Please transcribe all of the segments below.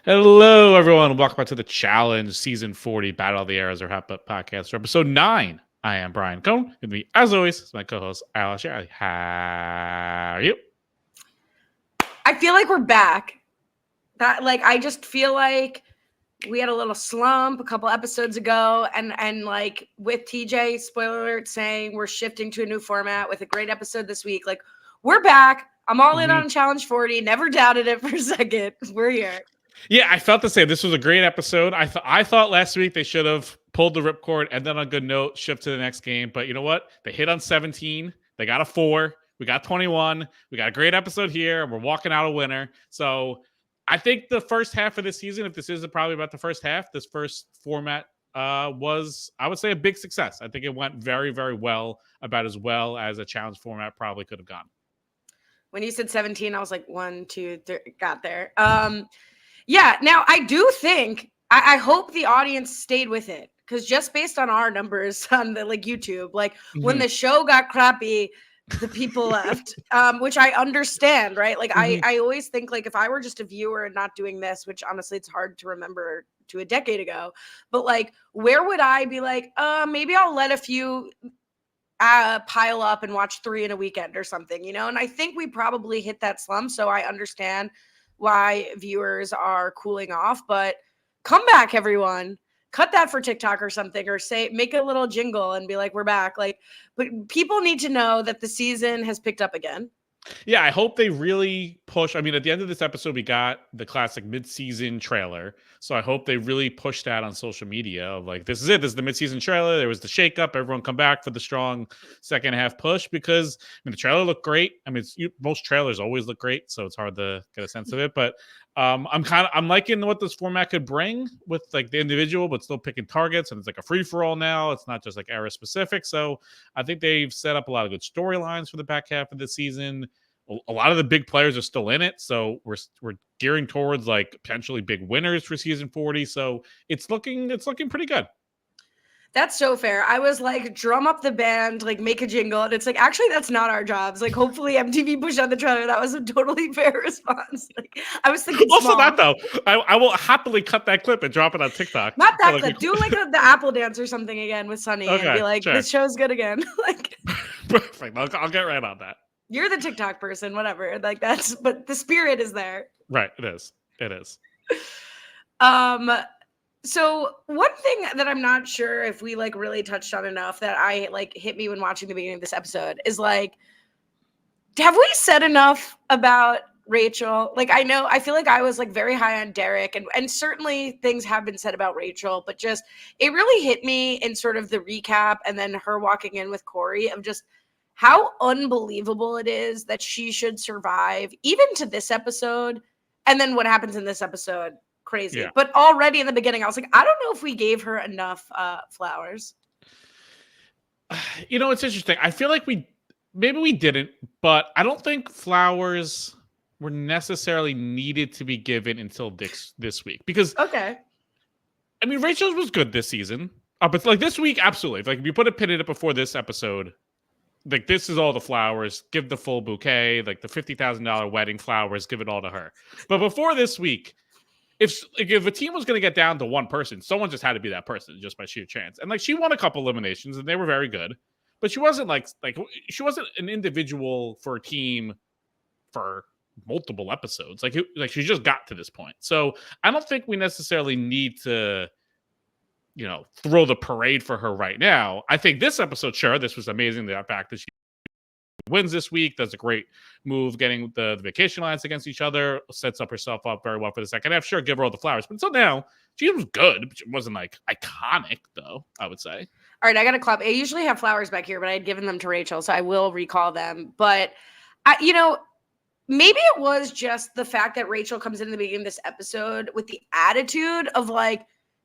Hello, everyone. Welcome back to the Challenge Season 40 Battle of the Arrows or RHAP podcast for episode 9. I am Brian Cohen. With me, as always, is my co-host, Ali Lasher. How are you? I feel like we're back. I just feel like we had a little slump a couple episodes ago, and like with TJ, spoiler alert, saying we're shifting to a new format with a great episode this week. Like, we're back. I'm all in on Challenge 40. Never doubted it for a second. We're here. Yeah, I felt the same. This was a great episode. I thought last week they should have pulled the ripcord and then on a good note shift to the next game. But you know what? They hit on 17. They got a 4. We got 21. We got a great episode here, and we're walking out a winner. So I think the first half of this season, if this isn't probably about the first half, this first format was, I would say, a big success. I think it went very, very well, about as well as a challenge format probably could have gone. When you said 17, I was like, 1, 2, 3, got there. Yeah, now I do think, I hope the audience stayed with it, because just based on our numbers on the YouTube, when the show got crappy, the people left, which I understand, right? I always think, if I were just a viewer and not doing this, which honestly it's hard to remember to a decade ago, but where would I be maybe I'll let a few pile up and watch 3 in a weekend or something, and I think we probably hit that slump, so I understand why viewers are cooling off, but come back, everyone. Cut that for TikTok or something, or make a little jingle and be like, we're back. But people need to know that the season has picked up again. Yeah, I hope they really push. I mean, at the end of this episode, we got the classic mid-season trailer. So I hope they really push that on social media of this is it. This is the mid-season trailer. There was the shakeup. Everyone come back for the strong second half push because, the trailer looked great. Most trailers always look great, so it's hard to get a sense of it. But I'm liking what this format could bring with the individual, but still picking targets, and it's a free-for-all now. It's not just era specific. So I think they've set up a lot of good storylines for the back half of the season. A lot of the big players are still in it, so we're gearing towards potentially big winners for season 40. So it's looking pretty good. That's so fair. I was drum up the band, make a jingle, and it's actually that's not our jobs. Hopefully MTV pushed out the trailer. That was a totally fair response. I was thinking also small. That though, I will happily cut that clip and drop it on TikTok. Not that clip. Do the Apple dance or something again with Sunny, and be sure. This show's good again. Perfect. I'll get right on that. You're the TikTok person, whatever. But the spirit is there. Right. It is. So one thing that I'm not sure if we really touched on enough that I hit me when watching the beginning of this episode is have we said enough about Rachel? I feel I was very high on Derek, and certainly things have been said about Rachel, but just it really hit me in sort of the recap and then her walking in with Corey of just how unbelievable it is that she should survive even to this episode, and then what happens in this episode. Crazy. Yeah. But already in the beginning, I was I don't know if we gave her enough flowers. It's interesting. I feel maybe we didn't, but I don't think flowers were necessarily needed to be given until this week. Because, okay. Rachel's was good this season. But this week, absolutely. If you put a pin in it before this episode, this is all the flowers. Give the full bouquet, the $50,000 wedding flowers, give it all to her. But before this week, if a team was going to get down to one person, someone just had to be that person just by sheer chance. And she won a couple eliminations and they were very good, but she wasn't she wasn't an individual for a team for multiple episodes. She just got to this point. So I don't think we necessarily need to, throw the parade for her right now. I think this episode, sure, this was amazing. The fact that she wins this week, does a great move getting the vacation lines against each other, sets up herself up very well for the second half. Sure, give her all the flowers. But until now, she was good. But she wasn't iconic, though, I would say. All right, I got a clap. I usually have flowers back here, but I had given them to Rachel, so I will recall them. But, maybe it was just the fact that Rachel comes in the beginning of this episode with the attitude of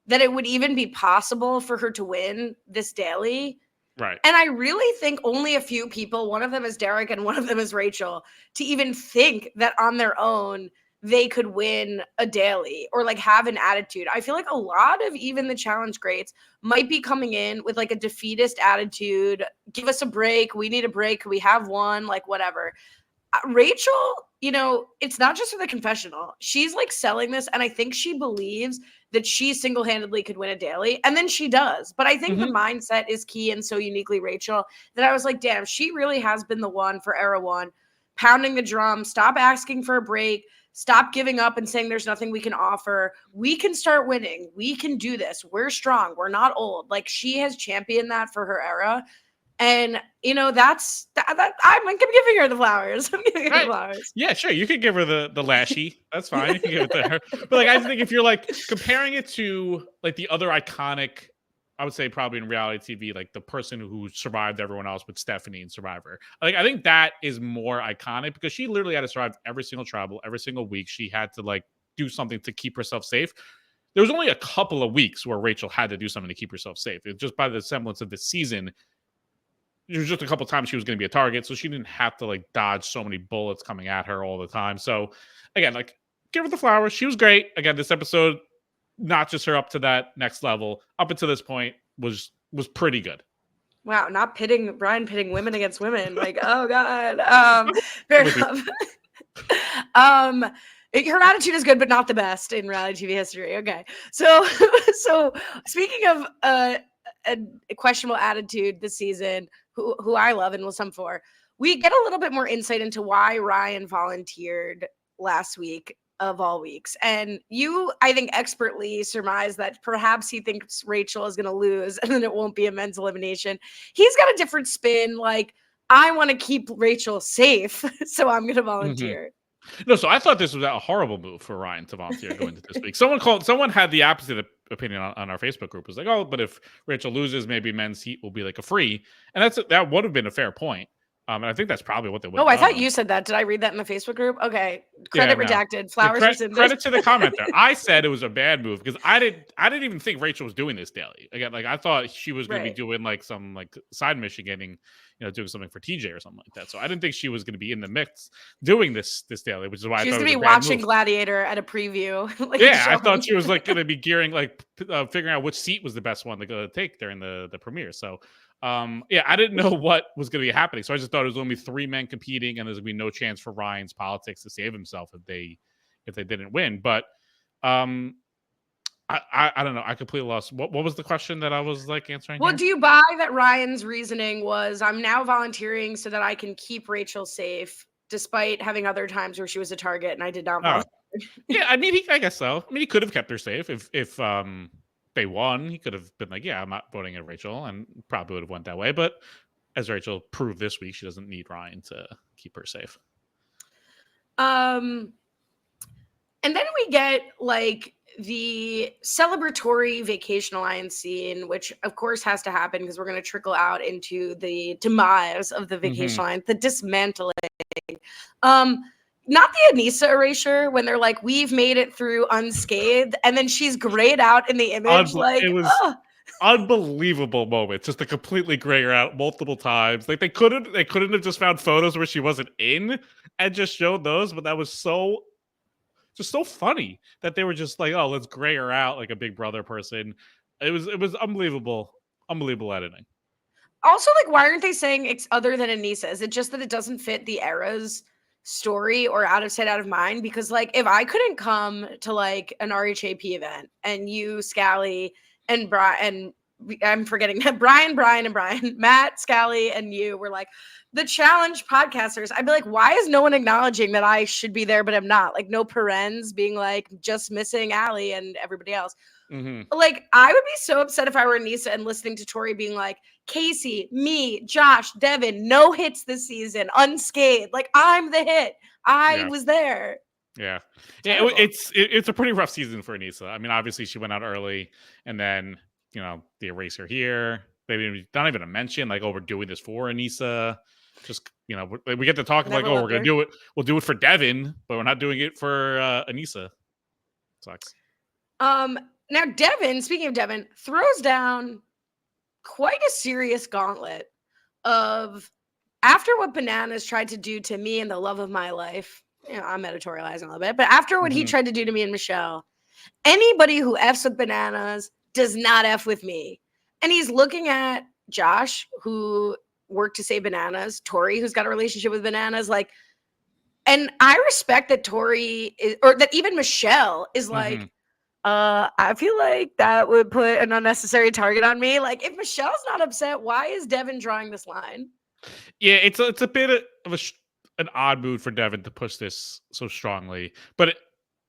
that it would even be possible for her to win this daily. Right. And I really think only a few people, one of them is Derek and one of them is Rachel, to even think that on their own they could win a daily or have an attitude. I feel a lot of even the challenge greats might be coming in with a defeatist attitude. Give us a break. We need a break. We have one, whatever. Rachel, it's not just for the confessional. She's like selling this, and I think she believes that she single-handedly could win a daily, and then she does. But I think the mindset is key and so uniquely Rachel that I was like, damn, she really has been the one for era one, pounding the drum. Stop asking for a break. Stop giving up and saying there's nothing we can offer. We can start winning. We can do this. We're strong. We're not old. Like, she has championed that for her era. And that's that I'm giving her the flowers. I'm giving her the flowers. Yeah, sure. You could give her the lashy. That's fine. You can give it to her. But like, I think if you're like comparing it to like the other iconic, I would say probably in reality TV, like the person who survived everyone else with Stephanie in Survivor. Like, I think that is more iconic because she literally had to survive every single tribal, every single week. She had to like do something to keep herself safe. There was only a couple of weeks where Rachel had to do something to keep herself safe. It just by the semblance of the season. There was just a couple times she was going to be a target, so she didn't have to like dodge so many bullets coming at her all the time. So again, like, give her the flowers. She was great. Again, this episode notches her up to that next level. Up until this point was pretty good. Wow, not Brian pitting women against women. Like, oh god. Fair enough. Her attitude is good, but not the best in reality TV history. Okay, so speaking of a questionable attitude this season, who I love and will sum for, we get a little bit more insight into why Ryan volunteered last week of all weeks. And you, I think, expertly surmise that perhaps he thinks Rachel is going to lose and then it won't be a men's elimination. He's got a different spin. Like, I want to keep Rachel safe, so I'm going to volunteer. No, so I thought this was a horrible move for Ryan to volunteer going into this week. Someone had the opposite opinion on our Facebook group. It was like, oh, but if Rachel loses, maybe men's heat will be like a free. And that would have been a fair point. And I think that's probably what they would have I done. thought you said that. Did I read that in the Facebook group? Okay. Credit redacted. Flowers credit to the commenter. I said it was a bad move because I didn't even think Rachel was doing this daily. Again, like, I thought she was going to be doing like some like side mission, getting, doing something for TJ or something like that. So I didn't think she was going to be in the mix doing this daily, which is why she I thought was going to be watching Gladiator at a preview. I thought she was like going to be gearing, like figuring out which seat was the best one to take during the premiere. So I didn't know what was going to be happening. So I just thought it was only 3 men competing and there's going to be no chance for Ryan's politics to save himself if they didn't win. But I don't know. I completely lost. What was the question that I was like answering? Well, do you buy that Ryan's reasoning was, I'm now volunteering so that I can keep Rachel safe, despite having other times where she was a target and I did not volunteer? Yeah, I mean, I guess so. I mean, he could have kept her safe if they won. He could have been like, yeah, I'm not voting at Rachel, and probably would have went that way. But as Rachel proved this week, she doesn't need Ryan to keep her safe. And then we get like the celebratory Vacation Alliance scene, which of course has to happen because we're going to trickle out into the demise of the Vacation Alliance, the dismantling. Not the Anissa erasure when they're like, we've made it through unscathed, and then she's grayed out in the image. It was unbelievable moment, just to completely gray her out multiple times. Like, they couldn't have just found photos where she wasn't in and just showed those, but that was so funny that they were just like, oh, let's gray her out like a Big Brother person. It was unbelievable editing. Also, like, why aren't they saying it's other than Anissa? Is it just that it doesn't fit the era's story or out of sight, out of mind? Because like, if I couldn't come to like an RHAP event and you, Scally, and Brian, I'm forgetting Brian, Matt, Scally, and you were like the challenge podcasters, I'd be like, why is no one acknowledging that I should be there, but I'm not? Like, no parens being like, just missing Ali and everybody else. Like, I would be so upset if I were Anissa and listening to Tori being like, Casey, me, Josh, Devin, no hits this season, unscathed. Like, I'm the hit. I was there. Yeah. It's a pretty rough season for Anissa. I mean, obviously she went out early, and then the eraser here. Maybe not even a mention like, oh, we're doing this for Anissa. Just we get to talk like, oh, we're gonna do it. We'll do it for Devin, but we're not doing it for Anissa. Sucks. Now Devin, speaking of Devin, throws down quite a serious gauntlet of, after what Bananas tried to do to me and the love of my life. I'm editorializing a little bit, but after what he tried to do to me and Michelle, anybody who F's with Bananas does not F with me. And he's looking at Josh, who worked to save Bananas, Tori, who's got a relationship with Bananas. Like, And I respect that Tori is, or that even Michelle is like, Mm-hmm. I feel like that would put an unnecessary target on me. Like, if Michelle's not upset, why is Devin drawing this line? Yeah, it's a bit of an odd move for Devin to push this so strongly, but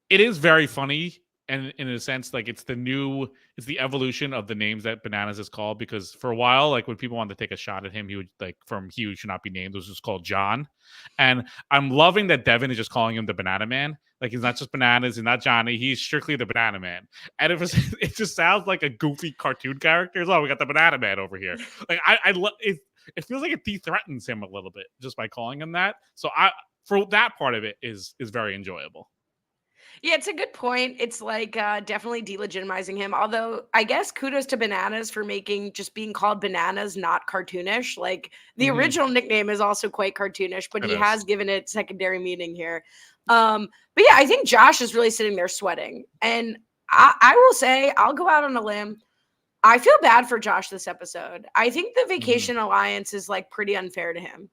it is very funny, and in a sense, like it's the evolution of the names that Bananas is called. Because for a while, like when people wanted to take a shot at him, he would like from he should not be named. It was just called John, and I'm loving that Devin is just calling him the Banana Man. Like he's not just bananas, he's not Johnny. He's strictly the Banana Man, and it just sounds like a goofy cartoon character. Oh, we got the Banana Man over here. Like I love it. It feels like it de-threatens him a little bit just by calling him that. So for that part of it is very enjoyable. Yeah, it's a good point. It's like definitely delegitimizing him. Although I guess kudos to Bananas for making just being called Bananas not cartoonish. Like the Mm-hmm. original nickname is also quite cartoonish, but It he is. has given it secondary meaning here. But yeah, I think Josh is really sitting there sweating. And I will say, I'll go out on a limb. I feel bad for Josh this episode. I think the Mm-hmm. Vacation Alliance is like pretty unfair to him.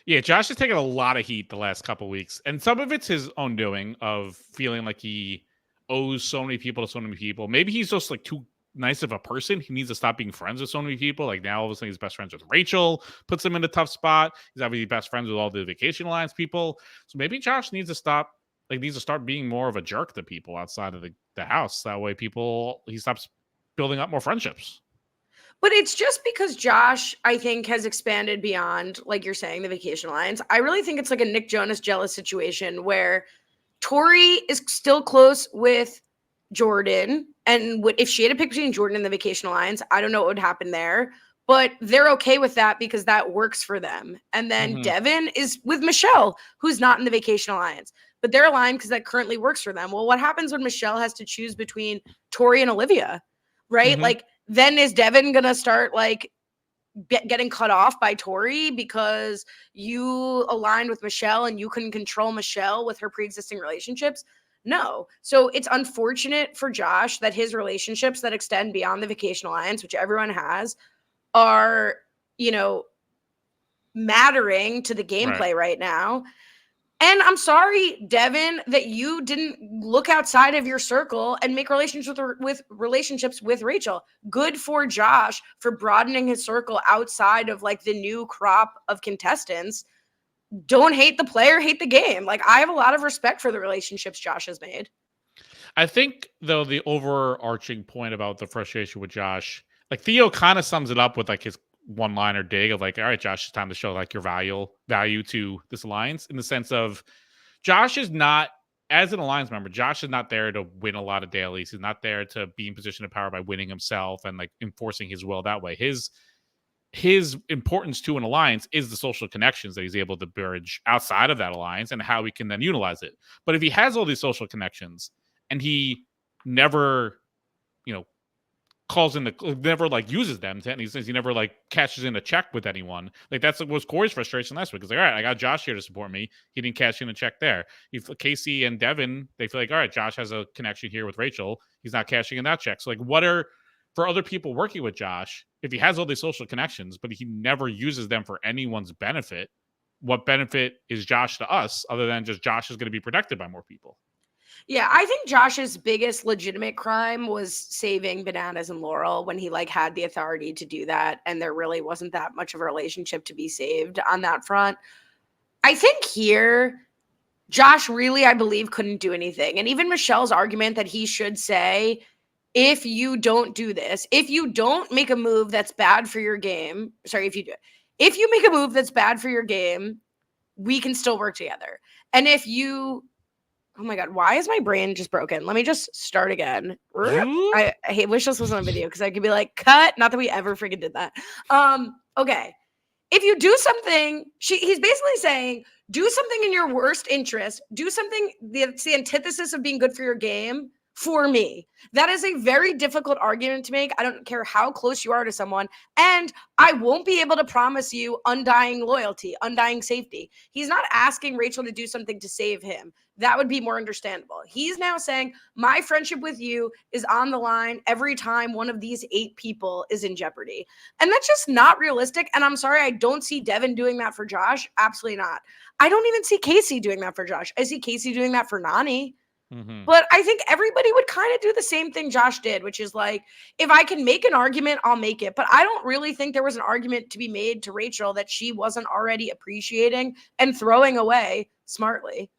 Yeah, Josh has taken a lot of heat the last couple weeks, and some of it's his own doing of feeling like he owes so many people to so many people. Maybe he's just like too nice of a person. He needs to stop being friends with so many people. Like now, all of a sudden, he's best friends with Rachel, puts him in a tough spot. He's obviously best friends with all the Vacation Alliance people. So maybe Josh needs to start being more of a jerk to people outside of the house. That way, he stops building up more friendships. But it's just because Josh, I think, has expanded beyond, like you're saying, the Vacation Alliance. I really think it's like a Nick Jonas jealous situation where Tori is still close with Jordan. And if she had to pick between Jordan and the Vacation Alliance, I don't know what would happen there. But they're okay with that because that works for them. And then Mm-hmm. Devin is with Michelle, who's not in the Vacation Alliance. But they're aligned because that currently works for them. Well, what happens when Michelle has to choose between Tori and Olivia? Right? Mm-hmm. Like, then is Devin gonna start like getting cut off by Tori because you aligned with Michelle and you couldn't control Michelle with her pre-existing relationships? No. So it's unfortunate for Josh that his relationships that extend beyond the Vacation Alliance, which everyone has, are, you know, mattering to the Right. gameplay right now. And I'm sorry, Devin, that you didn't look outside of your circle and make relationships with Rachel. Good for Josh for broadening his circle outside of like the new crop of contestants. Don't hate the player, hate the game. Like I have a lot of respect for the relationships Josh has made. I think though the overarching point about the frustration with Josh, like Theo kind of sums it up with like his one-liner dig of like, all right, Josh, it's time to show like your value to this alliance in the sense of Josh is not as an alliance member, Josh is not there to win a lot of dailies. He's not there to be in position of power by winning himself and like enforcing his will that way. His importance to an alliance is the social connections that he's able to bridge outside of that alliance and how he can then utilize it. But if he has all these social connections and he never, you know, never like uses them to any sense, he never like cashes in a check with anyone. Like that's what was Corey's frustration last week. It's like, all right, I got Josh here to support me. He didn't cash in a check there. If Casey and Devin, they feel like, all right, Josh has a connection here with Rachel. He's not cashing in that check. So like, what are for other people working with Josh, if he has all these social connections, but he never uses them for anyone's benefit, what benefit is Josh to us other than just Josh is going to be protected by more people? Yeah, I think Josh's biggest legitimate crime was saving Bananas and Laurel when he like had the authority to do that, and there really wasn't that much of a relationship to be saved on that front. I think here Josh really, I believe, couldn't do anything. And even Michelle's argument that he should say, if you don't do this, if you don't make a move that's bad for your game, sorry, if you make a move that's bad for your game, we can still work together. And if you, oh my God, why is my brain just broken? Let me just start again. I wish this was on video because I could be like, cut. Not that we ever freaking did that. Okay. If you do something, he's basically saying, do something in your worst interest, do something that's the antithesis of being good for your game for me. That is a very difficult argument to make. I don't care how close you are to someone. And I won't be able to promise you undying loyalty, undying safety. He's not asking Rachel to do something to save him. that would be more understandable. He's now saying, my friendship with you is on the line every time one of these 8 people is in jeopardy. And that's just not realistic. And I'm sorry, I don't see Devin doing that for Josh. Absolutely not. I don't even see Casey doing that for Josh. I see Casey doing that for Nani. Mm-hmm. But I think everybody would kind of do the same thing Josh did, which is like, if I can make an argument, I'll make it. But I don't really think there was an argument to be made to Rachel that she wasn't already appreciating and throwing away smartly.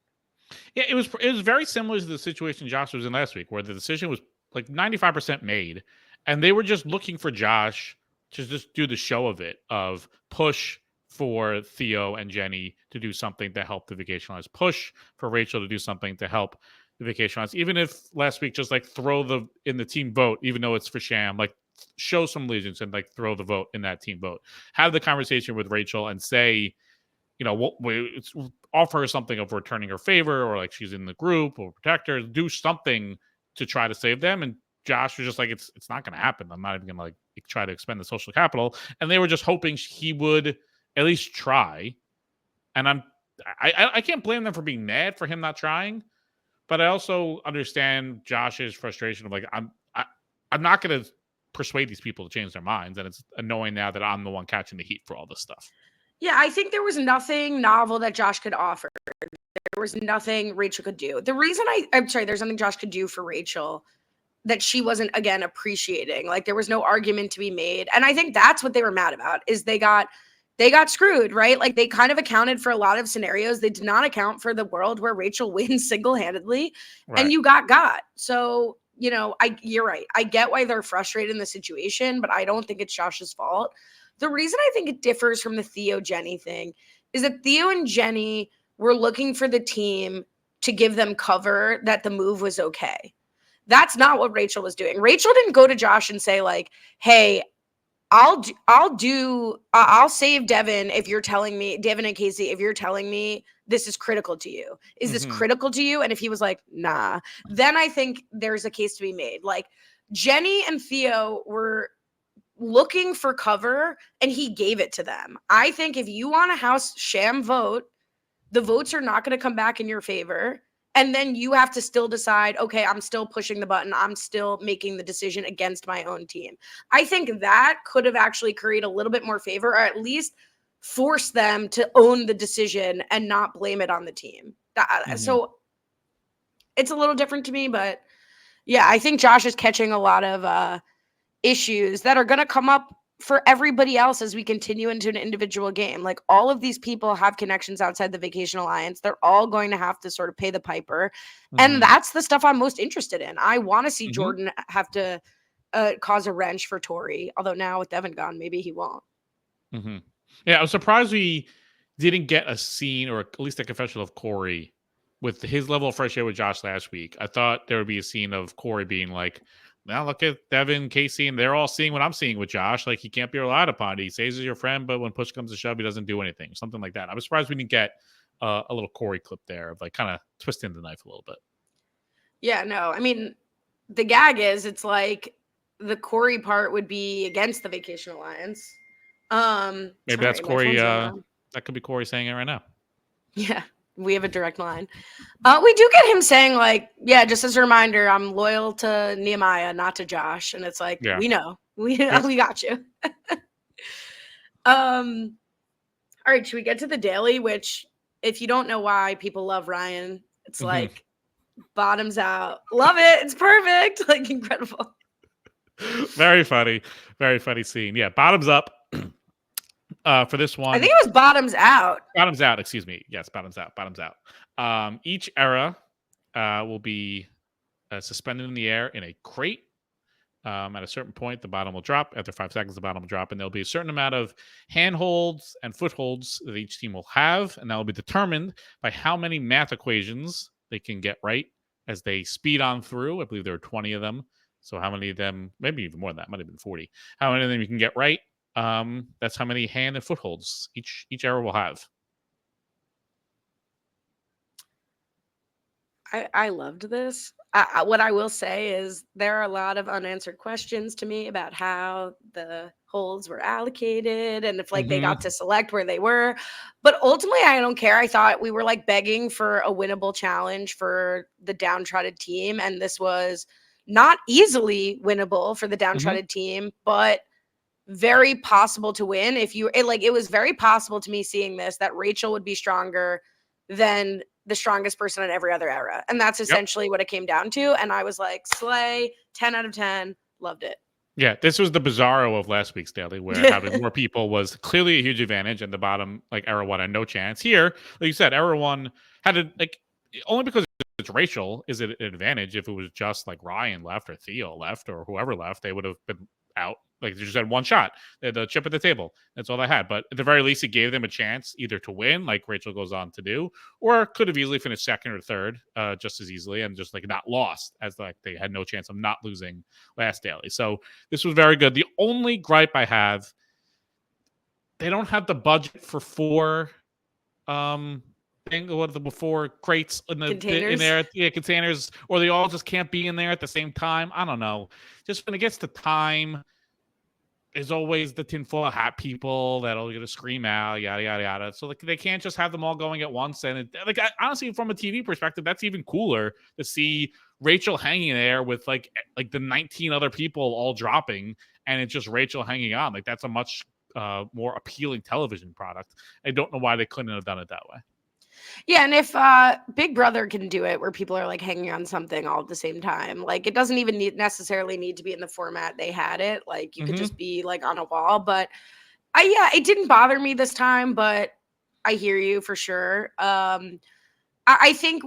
Yeah, it was very similar to the situation Josh was in last week, where the decision was like 95% made, and they were just looking for Josh to just do the show of it, of push for Theo and Jenny to do something to help the vacationalize, push for Rachel to do something to help the vacationalize. Even if last week just like throw in the team vote, even though it's for sham, like show some allegiance and like throw the vote in that team vote. Have the conversation with Rachel and say, you know, offer her something of returning her favor, or like she's in the group, or protect her, do something to try to save them. And Josh was just like, it's not going to happen. I'm not even going to like try to expend the social capital. And they were just hoping he would at least try. And I can't blame them for being mad for him not trying, but I also understand Josh's frustration of like, I'm not going to persuade these people to change their minds, and it's annoying now that I'm the one catching the heat for all this stuff. Yeah, I think there was nothing novel that Josh could offer. There was nothing Rachel could do. The reason I'm sorry, there's nothing Josh could do for Rachel that she wasn't, again, appreciating. Like, there was no argument to be made. And I think that's what they were mad about, is they got screwed, right? Like, they kind of accounted for a lot of scenarios. They did not account for the world where Rachel wins single-handedly, Right. and you got. So, you know, you're right. I get why they're frustrated in the situation, but I don't think it's Josh's fault. The reason I think it differs from the Theo Jenny thing is that Theo and Jenny were looking for the team to give them cover that the move was okay. That's not what Rachel was doing. Rachel didn't go to Josh and say like, "Hey, I'll save Devin if you're telling me, Devin and Casey, if you're telling me this is critical to you. Is this critical to you?" And if he was like, "Nah," then I think there's a case to be made. Like, Jenny and Theo were looking for cover and he gave it to them. I think if you want a house sham vote, the votes are not going to come back in your favor. And then you have to still decide, okay, I'm still pushing the button. I'm still making the decision against my own team. I think that could have actually created a little bit more favor, or at least force them to own the decision and not blame it on the team. So it's a little different to me, but yeah, I think Josh is catching a lot of issues that are going to come up for everybody else as we continue into an individual game. Like, all of these people have connections outside the Vacation Alliance. They're all going to have to sort of pay the piper. And that's the stuff I'm most interested in. I want to see Jordan have to cause a wrench for Tori. Although now with Devin gone, maybe he won't. Yeah, I was surprised we didn't get a scene, or at least a confessional of Corey with his level of frustration with Josh last week. I thought there would be a scene of Corey being like, now look at Devin, Casey, and they're all seeing what I'm seeing with Josh. Like, he can't be relied upon. He says he's your friend, but when push comes to shove, he doesn't do anything. Something like that. I was surprised we didn't get a little Corey clip there of like kind of twisting the knife a little bit. Yeah, no. I mean, the gag is, it's like the Corey part would be against the Vacation Alliance. Maybe that's Corey. That could be Corey saying it right now. Yeah. We have a direct line. We do get him saying like, yeah, just as a reminder, I'm loyal to Nehemiah, not to Josh. And it's like, we know. We got you. All right, should we get to the daily? Which, if you don't know why people love Ryan, it's like bottoms out. Love it. It's perfect. Like, incredible. Very funny scene. Yeah, bottoms up. For this one, I think it was bottoms out. Bottoms out, excuse me. Yes, bottoms out. Each era will be suspended in the air in a crate. At a certain point, the bottom will drop. After 5 seconds, the bottom will drop, and there'll be a certain amount of handholds and footholds that each team will have, and that will be determined by how many math equations they can get right as they speed on through. I believe there are 20 of them. So how many of them, maybe even more than that, might have been 40. How many of them you can get right? That's how many hand and footholds each era will have. I loved this. what I will say is there are a lot of unanswered questions to me about how the holds were allocated and if like they got to select where they were. But ultimately, I don't care. I thought we were like begging for a winnable challenge for the downtrodden team. And this was not easily winnable for the downtrodden team, but very possible to win. It was very possible to me seeing this that Rachel would be stronger than the strongest person in every other era. And that's essentially what it came down to. And I was like, slay, 10 out of 10, loved it. Yeah, this was the bizarro of last week's daily, where having more people was clearly a huge advantage, and the bottom, like era one, had no chance. Here, like you said, era one had a only because it's Rachel is it an advantage. If it was just like Ryan left or Theo left or whoever left, they would have been out. Like they just had one shot. They had the chip at the table. That's all they had. But at the very least, it gave them a chance either to win, like Rachel goes on to do, or could have easily finished second or third, just as easily, and just like not lost, as like they had no chance of not losing last daily. So this was very good. The only gripe I have, they don't have the budget for four before crates in there, containers, or they all just can't be in there at the same time. I don't know. Just when it gets to time, there's always the tinfoil hat people that'll get to scream out, yada yada yada. So like they can't just have them all going at once. And honestly, from a TV perspective, that's even cooler to see Rachel hanging there with like the 19 other people all dropping, and it's just Rachel hanging on. Like that's a much more appealing television product. I don't know why they couldn't have done it that way. Yeah, and if Big Brother can do it where people are like hanging on something all at the same time, like it doesn't even necessarily need to be in the format they had it. Like you could just be like on a wall. But it didn't bother me this time, but I hear you for sure. I think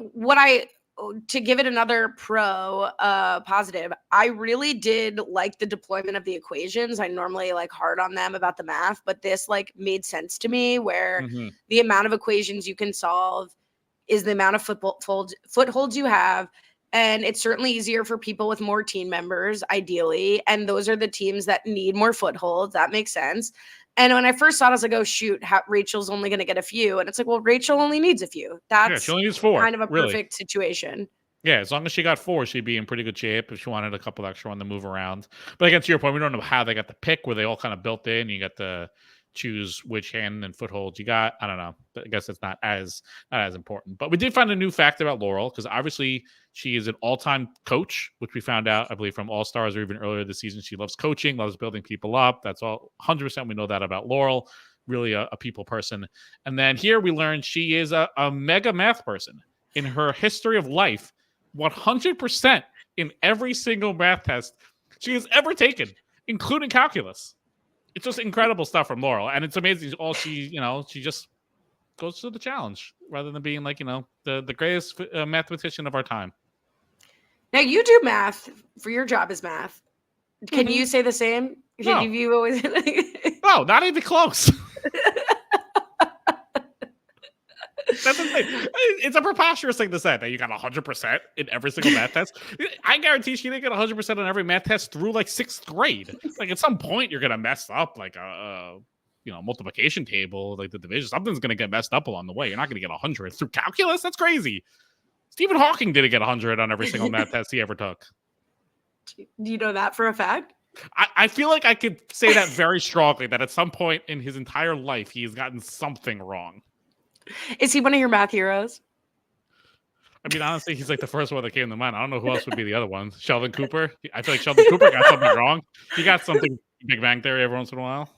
to give it another positive, I really did like the deployment of the equations. I normally like hard on them about the math, but this like made sense to me where the amount of equations you can solve is the amount of footholds you have. And it's certainly easier for people with more team members, ideally. And those are the teams that need more footholds. That makes sense. And when I first saw it, I was like, oh, shoot, Rachel's only going to get a few. And it's like, well, Rachel only needs a few. That's she only needs 4. Kind of a perfect situation. Yeah, as long as she got 4, she'd be in pretty good shape if she wanted a couple extra on the move around. But again, to your point, we don't know how they got the pick, where they all kind of built in. You got to choose which hand and foothold you got. I don't know. I guess it's not as important. But we did find a new fact about Laurel, because obviously she is an all-time coach, which we found out, I believe, from All-Stars or even earlier this season. She loves coaching, loves building people up. That's all 100%. We know that about Laurel. Really a people person. And then here we learned she is a mega math person. In her history of life, 100% in every single math test she has ever taken, including calculus. It's just incredible stuff from Laurel, and it's amazing. She just goes through the challenge rather than being like, the greatest mathematician of our time. Now you do math for your job is math. Can you say the same? No. You always No, not even close. That's the thing. It's a preposterous thing to say that you got 100% in every single math test. I guarantee she didn't get 100% on every math test through like 6th grade. Like at some point you're gonna mess up like a multiplication table, like the division. Something's gonna get messed up along the way. You're not gonna get 100 through calculus. That's crazy. Stephen Hawking didn't get 100 on every single math test he ever took. Do you know that for a fact? I feel like I could say that very strongly, that at some point in his entire life he has gotten something wrong. Is he one of your math heroes? I mean, honestly, he's like the first one that came to mind. I don't know who else would be the other ones. Sheldon Cooper. I feel like Sheldon Cooper got something wrong. He got something Big Bang Theory every once in a while.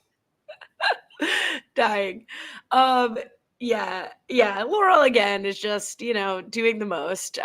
Dying. Yeah. Laurel again is just, doing the most.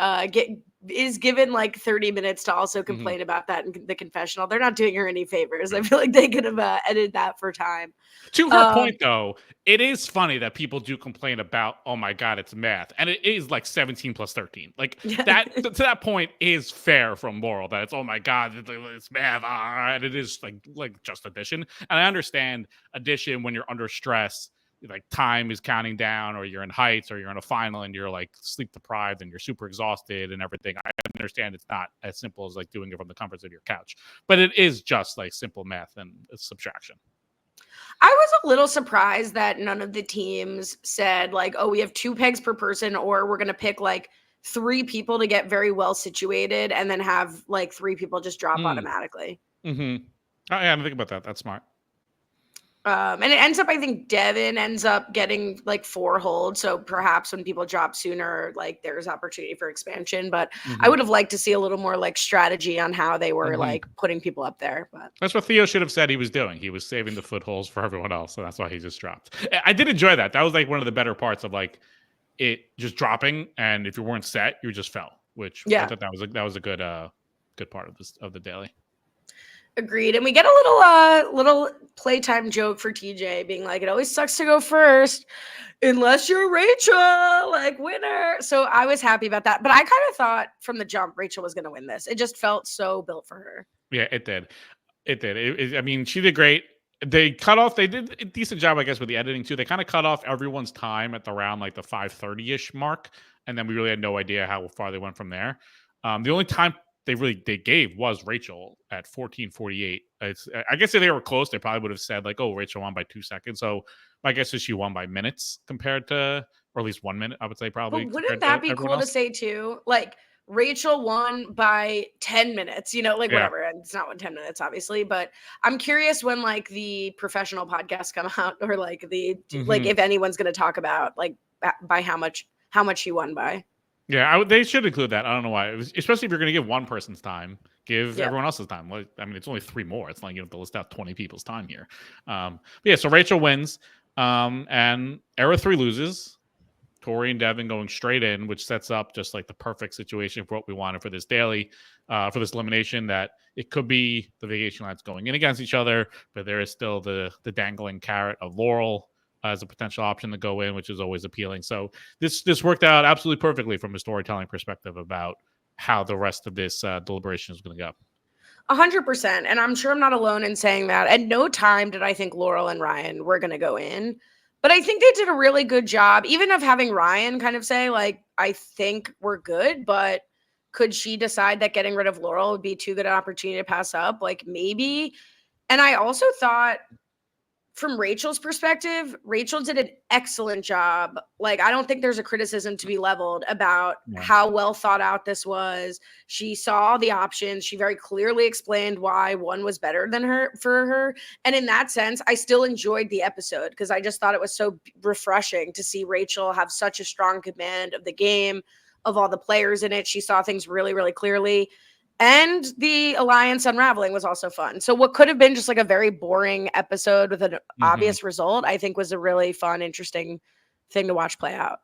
Is given like 30 minutes to also complain about that in the confessional. They're not doing her any favors. I feel like they could have edited that for time. To her point, though, it is funny that people do complain about, oh my God, it's math. And it is like 17 plus 13. Like that to that point is fair from Laurel, that it's, oh my God, it's math. And it is like just addition. And I understand addition when you're under stress, like time is counting down, or you're in heights, or you're in a final and you're like sleep deprived and you're super exhausted and everything. I understand it's not as simple as like doing it from the comforts of your couch, but it is just like simple math and subtraction. I was a little surprised that none of the teams said like, oh, we have 2 pegs per person, or we're going to pick like 3 people to get very well situated and then have like 3 people just drop automatically. Mm-hmm. Oh, yeah, I didn't think about that. That's smart. And it ends up, I think Devin ends up getting like 4 holds. So perhaps when people drop sooner, like there's opportunity for expansion. But I would have liked to see a little more like strategy on how they were like putting people up there. But that's what Theo should have said he was doing. He was saving the footholds for everyone else. So that's why he just dropped. I did enjoy that. That was like one of the better parts of like it just dropping. And if you weren't set, you just fell, which I thought that was a good part of the daily. Agreed. And we get a little playtime joke for TJ being like, it always sucks to go first unless you're Rachel, like winner. So I was happy about that. But I kind of thought from the jump Rachel was going to win this. It just felt so built for her. Yeah, it did. It did. I mean, she did great. They did a decent job, I guess, with the editing too. They kind of cut off everyone's time at around like the 5:30-ish mark. And then we really had no idea how far they went from there. The only time they gave was Rachel at 14:48. I guess if they were close, they probably would have said like, "Oh, Rachel won by 2 seconds." So my guess is she won by minutes compared to, or at least 1 minute. I would say probably. But wouldn't that be cool to say too? Like Rachel won by 10 minutes, like whatever. And it's not 10 minutes, obviously, but I'm curious when like the professional podcasts come out or like like if anyone's going to talk about like by how much she won by. Yeah, they should include that. I don't know why. Especially if you're going to give one person's time, give everyone else's time. I mean, it's only 3 more. It's not like you have to list out 20 people's time here. So Rachel wins, and Era 3 loses. Tori and Devin going straight in, which sets up just like the perfect situation for what we wanted for this daily, for this elimination. That it could be the Vacation Lads going in against each other, but there is still the dangling carrot of Laurel as a potential option to go in, which is always appealing. So this worked out absolutely perfectly from a storytelling perspective about how the rest of this deliberation is going to go. 100%. And I'm sure I'm not alone in saying that. At no time did I think Laurel and Ryan were going to go in. But I think they did a really good job, even of having Ryan kind of say, like, I think we're good, but could she decide that getting rid of Laurel would be too good an opportunity to pass up? Like, maybe. And I also thought, from Rachel's perspective, Rachel did an excellent job. Like, I don't think there's a criticism to be leveled about how well thought out this was. She saw the options. She very clearly explained why one was better than her for her. And in that sense, I still enjoyed the episode because I just thought it was so refreshing to see Rachel have such a strong command of the game, of all the players in it. She saw things really, really clearly. And the alliance unraveling was also fun. So what could have been just like a very boring episode with an obvious result, I think was a really fun, interesting thing to watch play out.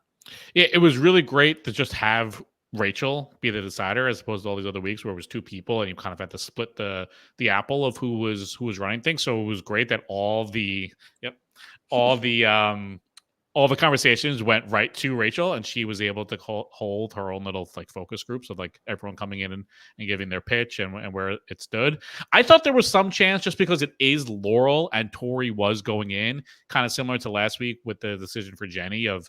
Yeah, it was really great to just have Rachel be the decider as opposed to all these other weeks where it was 2 people and you kind of had to split the apple of who was running things. So it was great that all the conversations went right to Rachel, and she was able to hold her own little like focus groups of like everyone coming in and giving their pitch and where it stood. I thought there was some chance just because it is Laurel and Tori was going in, kind of similar to last week with the decision for Jenny of,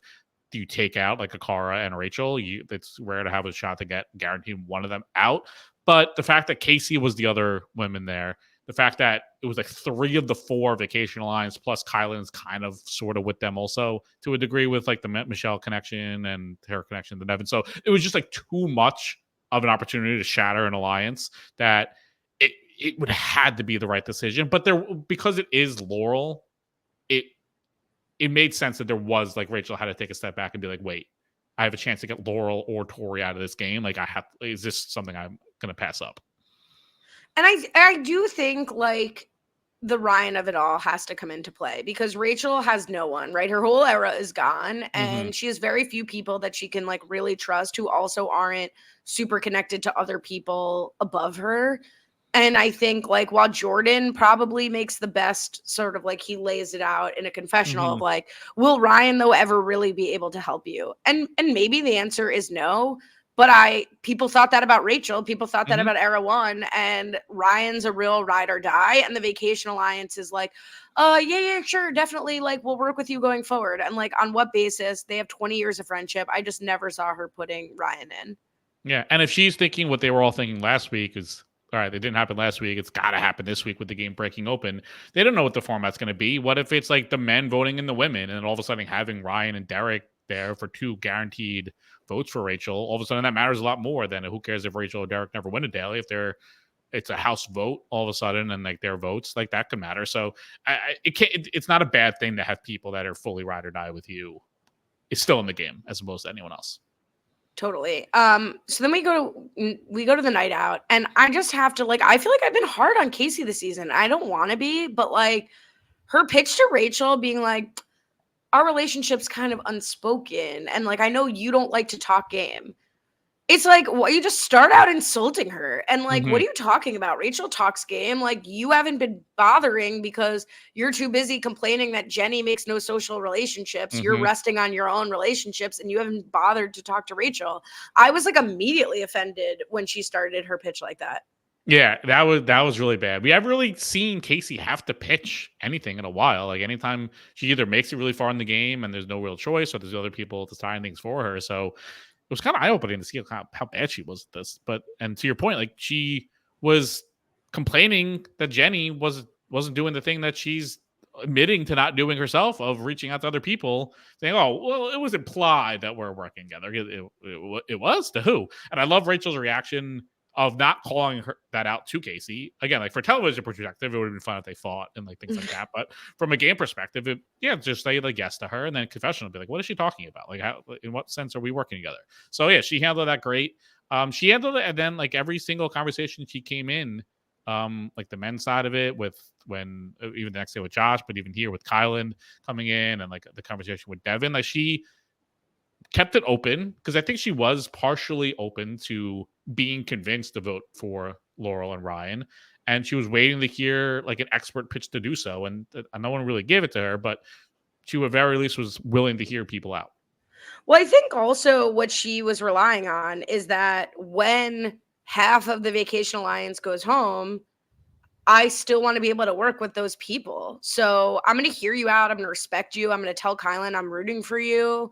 do you take out like Akara and Rachel? It's rare to have a shot to get guaranteed one of them out. But the fact that Casey was the other woman there, the fact that it was like 3 of the 4 Vacation Alliance plus Kylan's kind of sort of with them also to a degree with like the Michelle connection and her connection to Nevin. So it was just like too much of an opportunity to shatter an alliance that it would have had to be the right decision. But because it is Laurel, it made sense that there was like Rachel had to take a step back and be like, wait, I have a chance to get Laurel or Tori out of this game. Like is this something I'm going to pass up? And I do think like the Ryan of it all has to come into play because Rachel has no one, right? Her whole era is gone and she has very few people that she can like really trust who also aren't super connected to other people above her. And I think like while Jordan probably makes the best sort of like he lays it out in a confessional of like, will Ryan though ever really be able to help you? And maybe the answer is no. But people thought that about Rachel. People thought that about Era 1. And Ryan's a real ride or die. And the Vacation Alliance is like, yeah, sure, definitely. Like, we'll work with you going forward. And like, on what basis? They have 20 years of friendship. I just never saw her putting Ryan in. Yeah. And if she's thinking what they were all thinking last week is, all right, it didn't happen last week, it's got to happen this week with the game breaking open. They don't know what the format's going to be. What if it's like the men voting in the women and all of a sudden having Ryan and Derek there for 2 guaranteed votes for Rachel, all of a sudden that matters a lot more than who cares if Rachel or Derek never win a daily. If it's a house vote all of a sudden and like their votes, like that could matter. So it's not a bad thing to have people that are fully ride or die with you is still in the game as opposed to anyone else. Totally. So then we go to the night out, and I just have to, like, I feel like I've been hard on Casey this season. I don't want to be, but like her pitch to Rachel being like, our relationship's kind of unspoken, and like I know you don't like to talk game. It's like, what, you just start out insulting her. And like, what are you talking about? Rachel talks game. Like, you haven't been bothering because you're too busy complaining that Jenny makes no social relationships. You're resting on your own relationships and you haven't bothered to talk to Rachel. I was like immediately offended when she started her pitch like that. Yeah, that was really bad. We haven't really seen Casey have to pitch anything in a while. Like anytime she either makes it really far in the game and there's no real choice, or there's other people deciding things for her. So it was kind of eye-opening to see how bad she was at this. But and to your point, like she was complaining that Jenny wasn't doing the thing that she's admitting to not doing herself, of reaching out to other people, saying, "Oh, well, it was implied that we're working together." It was to who? And I love Rachel's reaction of not calling that out to Casey. Again, like for television perspective, it would have been fun if they fought and like things like that. But from a game perspective, just say like yes to her, and then confessional be like, what is she talking about? Like, how, in what sense are we working together? So yeah, she handled that great. She handled it, and then like every single conversation she came in, like the men's side of it with when even the next day with Josh, but even here with Kylan coming in, and like the conversation with Devin, like she kept it open because I think she was partially open to being convinced to vote for Laurel and Ryan. And she was waiting to hear like an expert pitch to do so. And no one really gave it to her, but she at very least was willing to hear people out. Well, I think also what she was relying on is that when half of the Vacation Alliance goes home, I still want to be able to work with those people. So I'm going to hear you out. I'm going to respect you. I'm going to tell Kylan I'm rooting for you.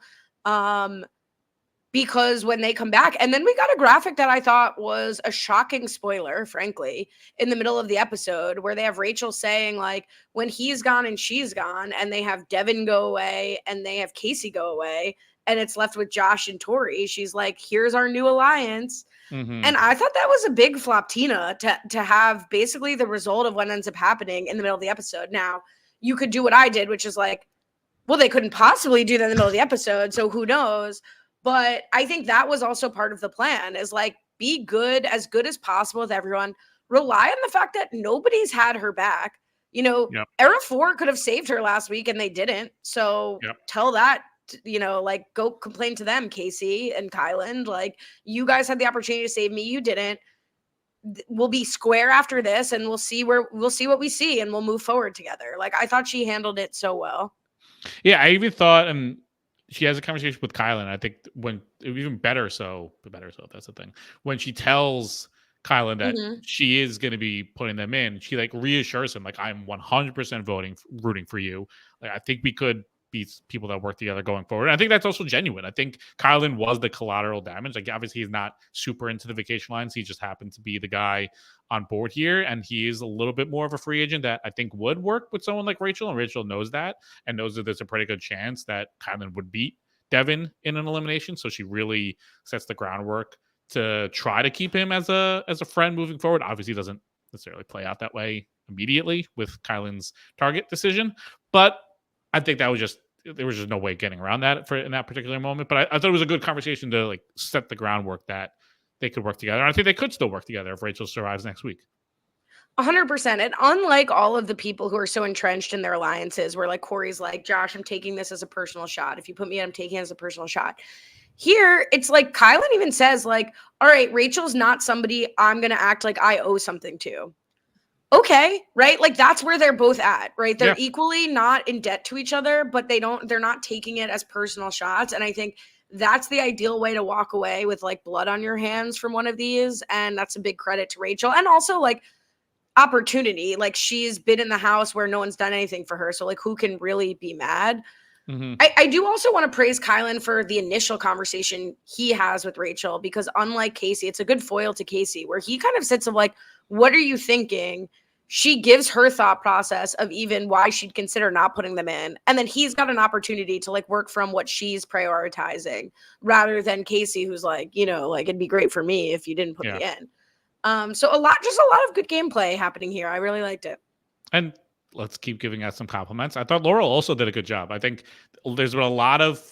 Because when they come back, and then we got a graphic that I thought was a shocking spoiler, frankly, in the middle of the episode where they have Rachel saying like, when he's gone and she's gone, and they have Devin go away and they have Casey go away, and it's left with Josh and Tori. She's like, here's our new alliance. And I thought that was a big flop, Tina, to have basically the result of what ends up happening in the middle of the episode. Now, you could do what I did, which is like, well, they couldn't possibly do that in the middle of the episode, so who knows? But I think that was also part of the plan, is like, be good as possible with everyone. Rely on the fact that nobody's had her back. You know, Era 4 could have saved her last week and they didn't. So tell that, you know, like, go complain to them, Casey and Kylan. Like, you guys had the opportunity to save me. You didn't. We'll be square after this, and we'll see what we see, and we'll move forward together. Like, I thought she handled it so well. Yeah, I even thought, she has a conversation with Kylan. I think when even better so, that's the thing. When she tells Kylan that she is going to be putting them in, she like reassures him, like, I'm 100% rooting for you. Like, I think we could be people that work together going forward. And I think that's also genuine. I think Kylan was the collateral damage. Like, obviously he's not super into the Vacation Alliance. He just happened to be the guy on board here, and he is a little bit more of a free agent that I think would work with someone like Rachel, and Rachel knows that, and knows that there's a pretty good chance that Kylan would beat Devin in an elimination. So she really sets the groundwork to try to keep him as a friend moving forward. Obviously it doesn't necessarily play out that way immediately with Kylan's target decision, but I think there was just no way getting around that in that particular moment. But I thought it was a good conversation to like set the groundwork that they could work together. And I think they could still work together if Rachel survives next week. 100%. And unlike all of the people who are so entrenched in their alliances, where like Corey's like, Josh, I'm taking this as a personal shot. If you put me in, I'm taking it as a personal shot. Here, it's like Kylan even says like, all right, Rachel's not somebody I'm going to act like I owe something to. Okay, right? Like, that's where they're both at, right? They're equally not in debt to each other, but they're not taking it as personal shots. And I think that's the ideal way to walk away with like blood on your hands from one of these. And that's a big credit to Rachel. And also like opportunity. Like, she's been in the house where no one's done anything for her. So like, who can really be mad? I do also want to praise Kylan for the initial conversation he has with Rachel, because unlike Casey, it's a good foil to Casey, where he kind of sits of like, what are you thinking? she gives her thought process of even why she'd consider not putting them in. And then he's got an opportunity to like work from what she's prioritizing rather than Casey, who's like, like it'd be great for me if you didn't put me in. So a lot of good gameplay happening here. I really liked it. And let's keep giving us some compliments. I thought Laurel also did a good job. I think there's been a lot of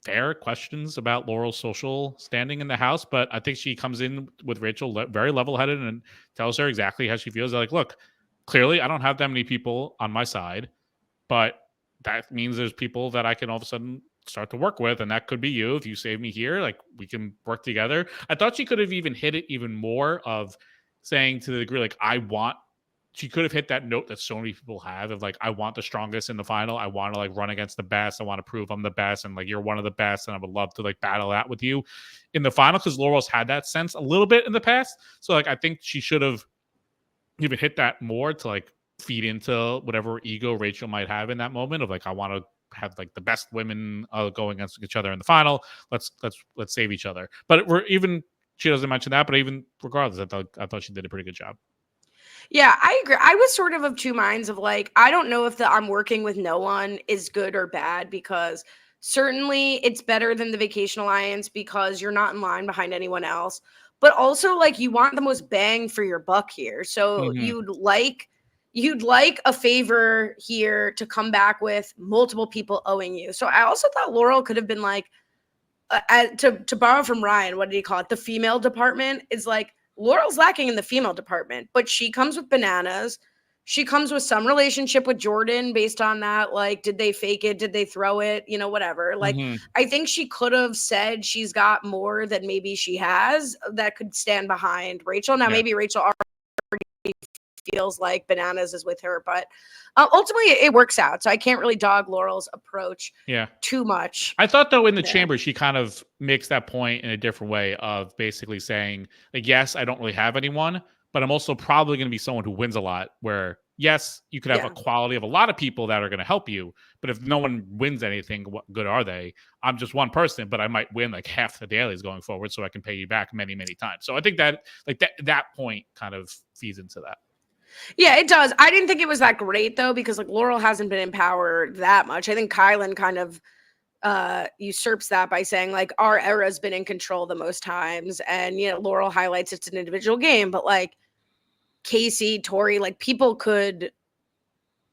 fair questions about Laurel's social standing in the house, but I think she comes in with Rachel very level-headed and tells her exactly how she feels. Like, look, clearly I don't have that many people on my side, but that means there's people that I can all of a sudden start to work with, and that could be you. If you save me here, like we can work together. I thought she could have even hit it even more of saying to the degree like she could have hit that note that so many people have of like, I want the strongest in the final. I want to like run against the best. I want to prove I'm the best. And like, you're one of the best. And I would love to like battle that with you in the final. Cause Laurel's had that sense a little bit in the past. So like, I think she should have even hit that more to like feed into whatever ego Rachel might have in that moment of like, I want to have like the best women going against each other in the final. Let's save each other. But she doesn't mention that, but even regardless, I thought she did a pretty good job. Yeah, I agree. I was sort of two minds of like, I don't know if the I'm working with no one is good or bad, because certainly it's better than the Vacation Alliance because you're not in line behind anyone else. But also like you want the most bang for your buck here. So you'd like a favor here to come back with multiple people owing you. So I also thought Laurel could have been like, to borrow from Ryan, what did he call it? The female department is like, Laurel's lacking in the female department, but she comes with bananas. She comes with some relationship with Jordan based on that. Like, did they fake it? Did they throw it? Whatever. Like, I think she could have said she's got more than maybe she has that could stand behind Rachel. Now, maybe Rachel already feels like bananas is with her, but ultimately it works out. So I can't really dog Laurel's approach too much. I thought though in the chamber, she kind of makes that point in a different way of basically saying like, yes, I don't really have anyone, but I'm also probably going to be someone who wins a lot, where yes, you could have a quality of a lot of people that are going to help you, but if no one wins anything, what good are they? I'm just one person, but I might win like half the dailies going forward, so I can pay you back many, many times. So I think that like that point kind of feeds into that. Yeah, it does. I didn't think it was that great though, because like Laurel hasn't been empowered that much. I think Kylan kind of usurps that by saying like our era's been in control the most times, and Laurel highlights it's an individual game, but like Casey, Tori, like people could,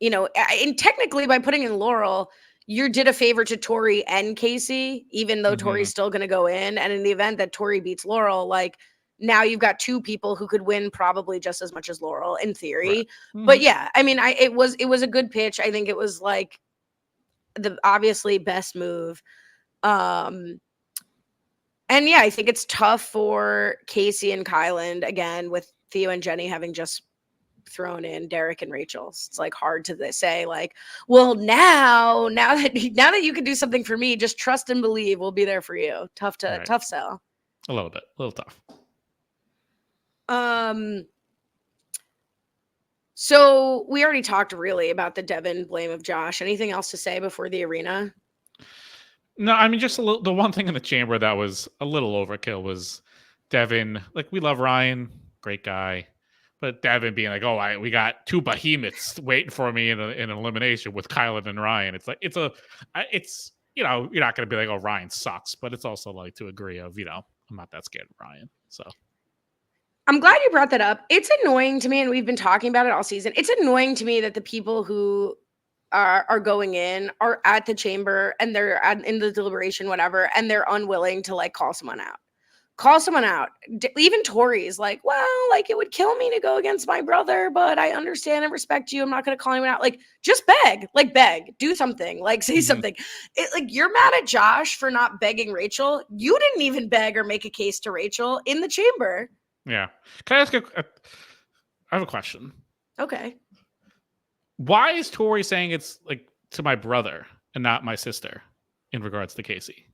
and technically by putting in Laurel, you did a favor to Tori and Casey, even though Tori's still going to go in. And in the event that Tori beats Laurel, like now you've got two people who could win probably just as much as Laurel in theory. Right. But yeah, I mean, it was a good pitch. I think it was like the obviously best move. And yeah, I think it's tough for Casey and Kylan again, with Theo and Jenny having just thrown in Derek and Rachel. It's like hard to say like, well, now that you can do something for me, just trust and believe we'll be there for you. Tough sell. A little tough. So we already talked really about the Devin blame of Josh. Anything else to say before the arena? No, I mean, just the one thing in the chamber that was a little overkill was Devin. Like, we love Ryan, great guy, but Devin being like, "Oh, we got two behemoths waiting for me in an elimination with Kylan and Ryan." It's like it's you're not going to be like, "Oh, Ryan sucks," but it's also like to agree of I'm not that scared of Ryan. So I'm glad you brought that up. It's annoying to me, and we've been talking about it all season. It's annoying to me that the people who are going in are at the chamber and they're in the deliberation, whatever, and they're unwilling to like call someone out. Even Tori's like, well, like it would kill me to go against my brother, but I understand and respect you. I'm not going to call anyone out. Like, just beg, do something, like say something. Like, you're mad at Josh for not begging Rachel. You didn't even beg or make a case to Rachel in the chamber. Yeah. Can I ask I have a question. Okay. Why is Tori saying it's like to my brother and not my sister in regards to Casey?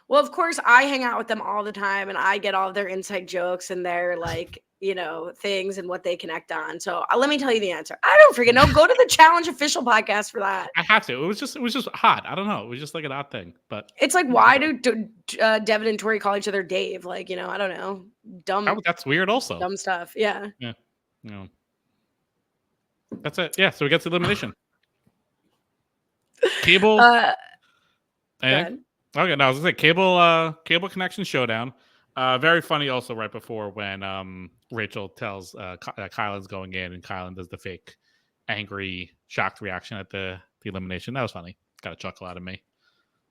Well, of course, I hang out with them all the time and I get all of their inside jokes and their like, things and what they connect on. So let me tell you the answer. I don't freaking know. Go to the Challenge official podcast for that. I have to. It was just hot. I don't know. It was just like an odd thing, but it's like, why do Devin and Tori call each other Dave? Like, I don't know. Dumb. That's weird also. Dumb stuff. Yeah. You know, that's it. Yeah, so we get to elimination. Cable. Go Anything? ahead. Okay, no, I was gonna say cable connection showdown. Very funny also right before when Rachel tells Kylan's going in and Kylan does the fake angry shocked reaction at the elimination. That was funny. Got a chuckle out of me.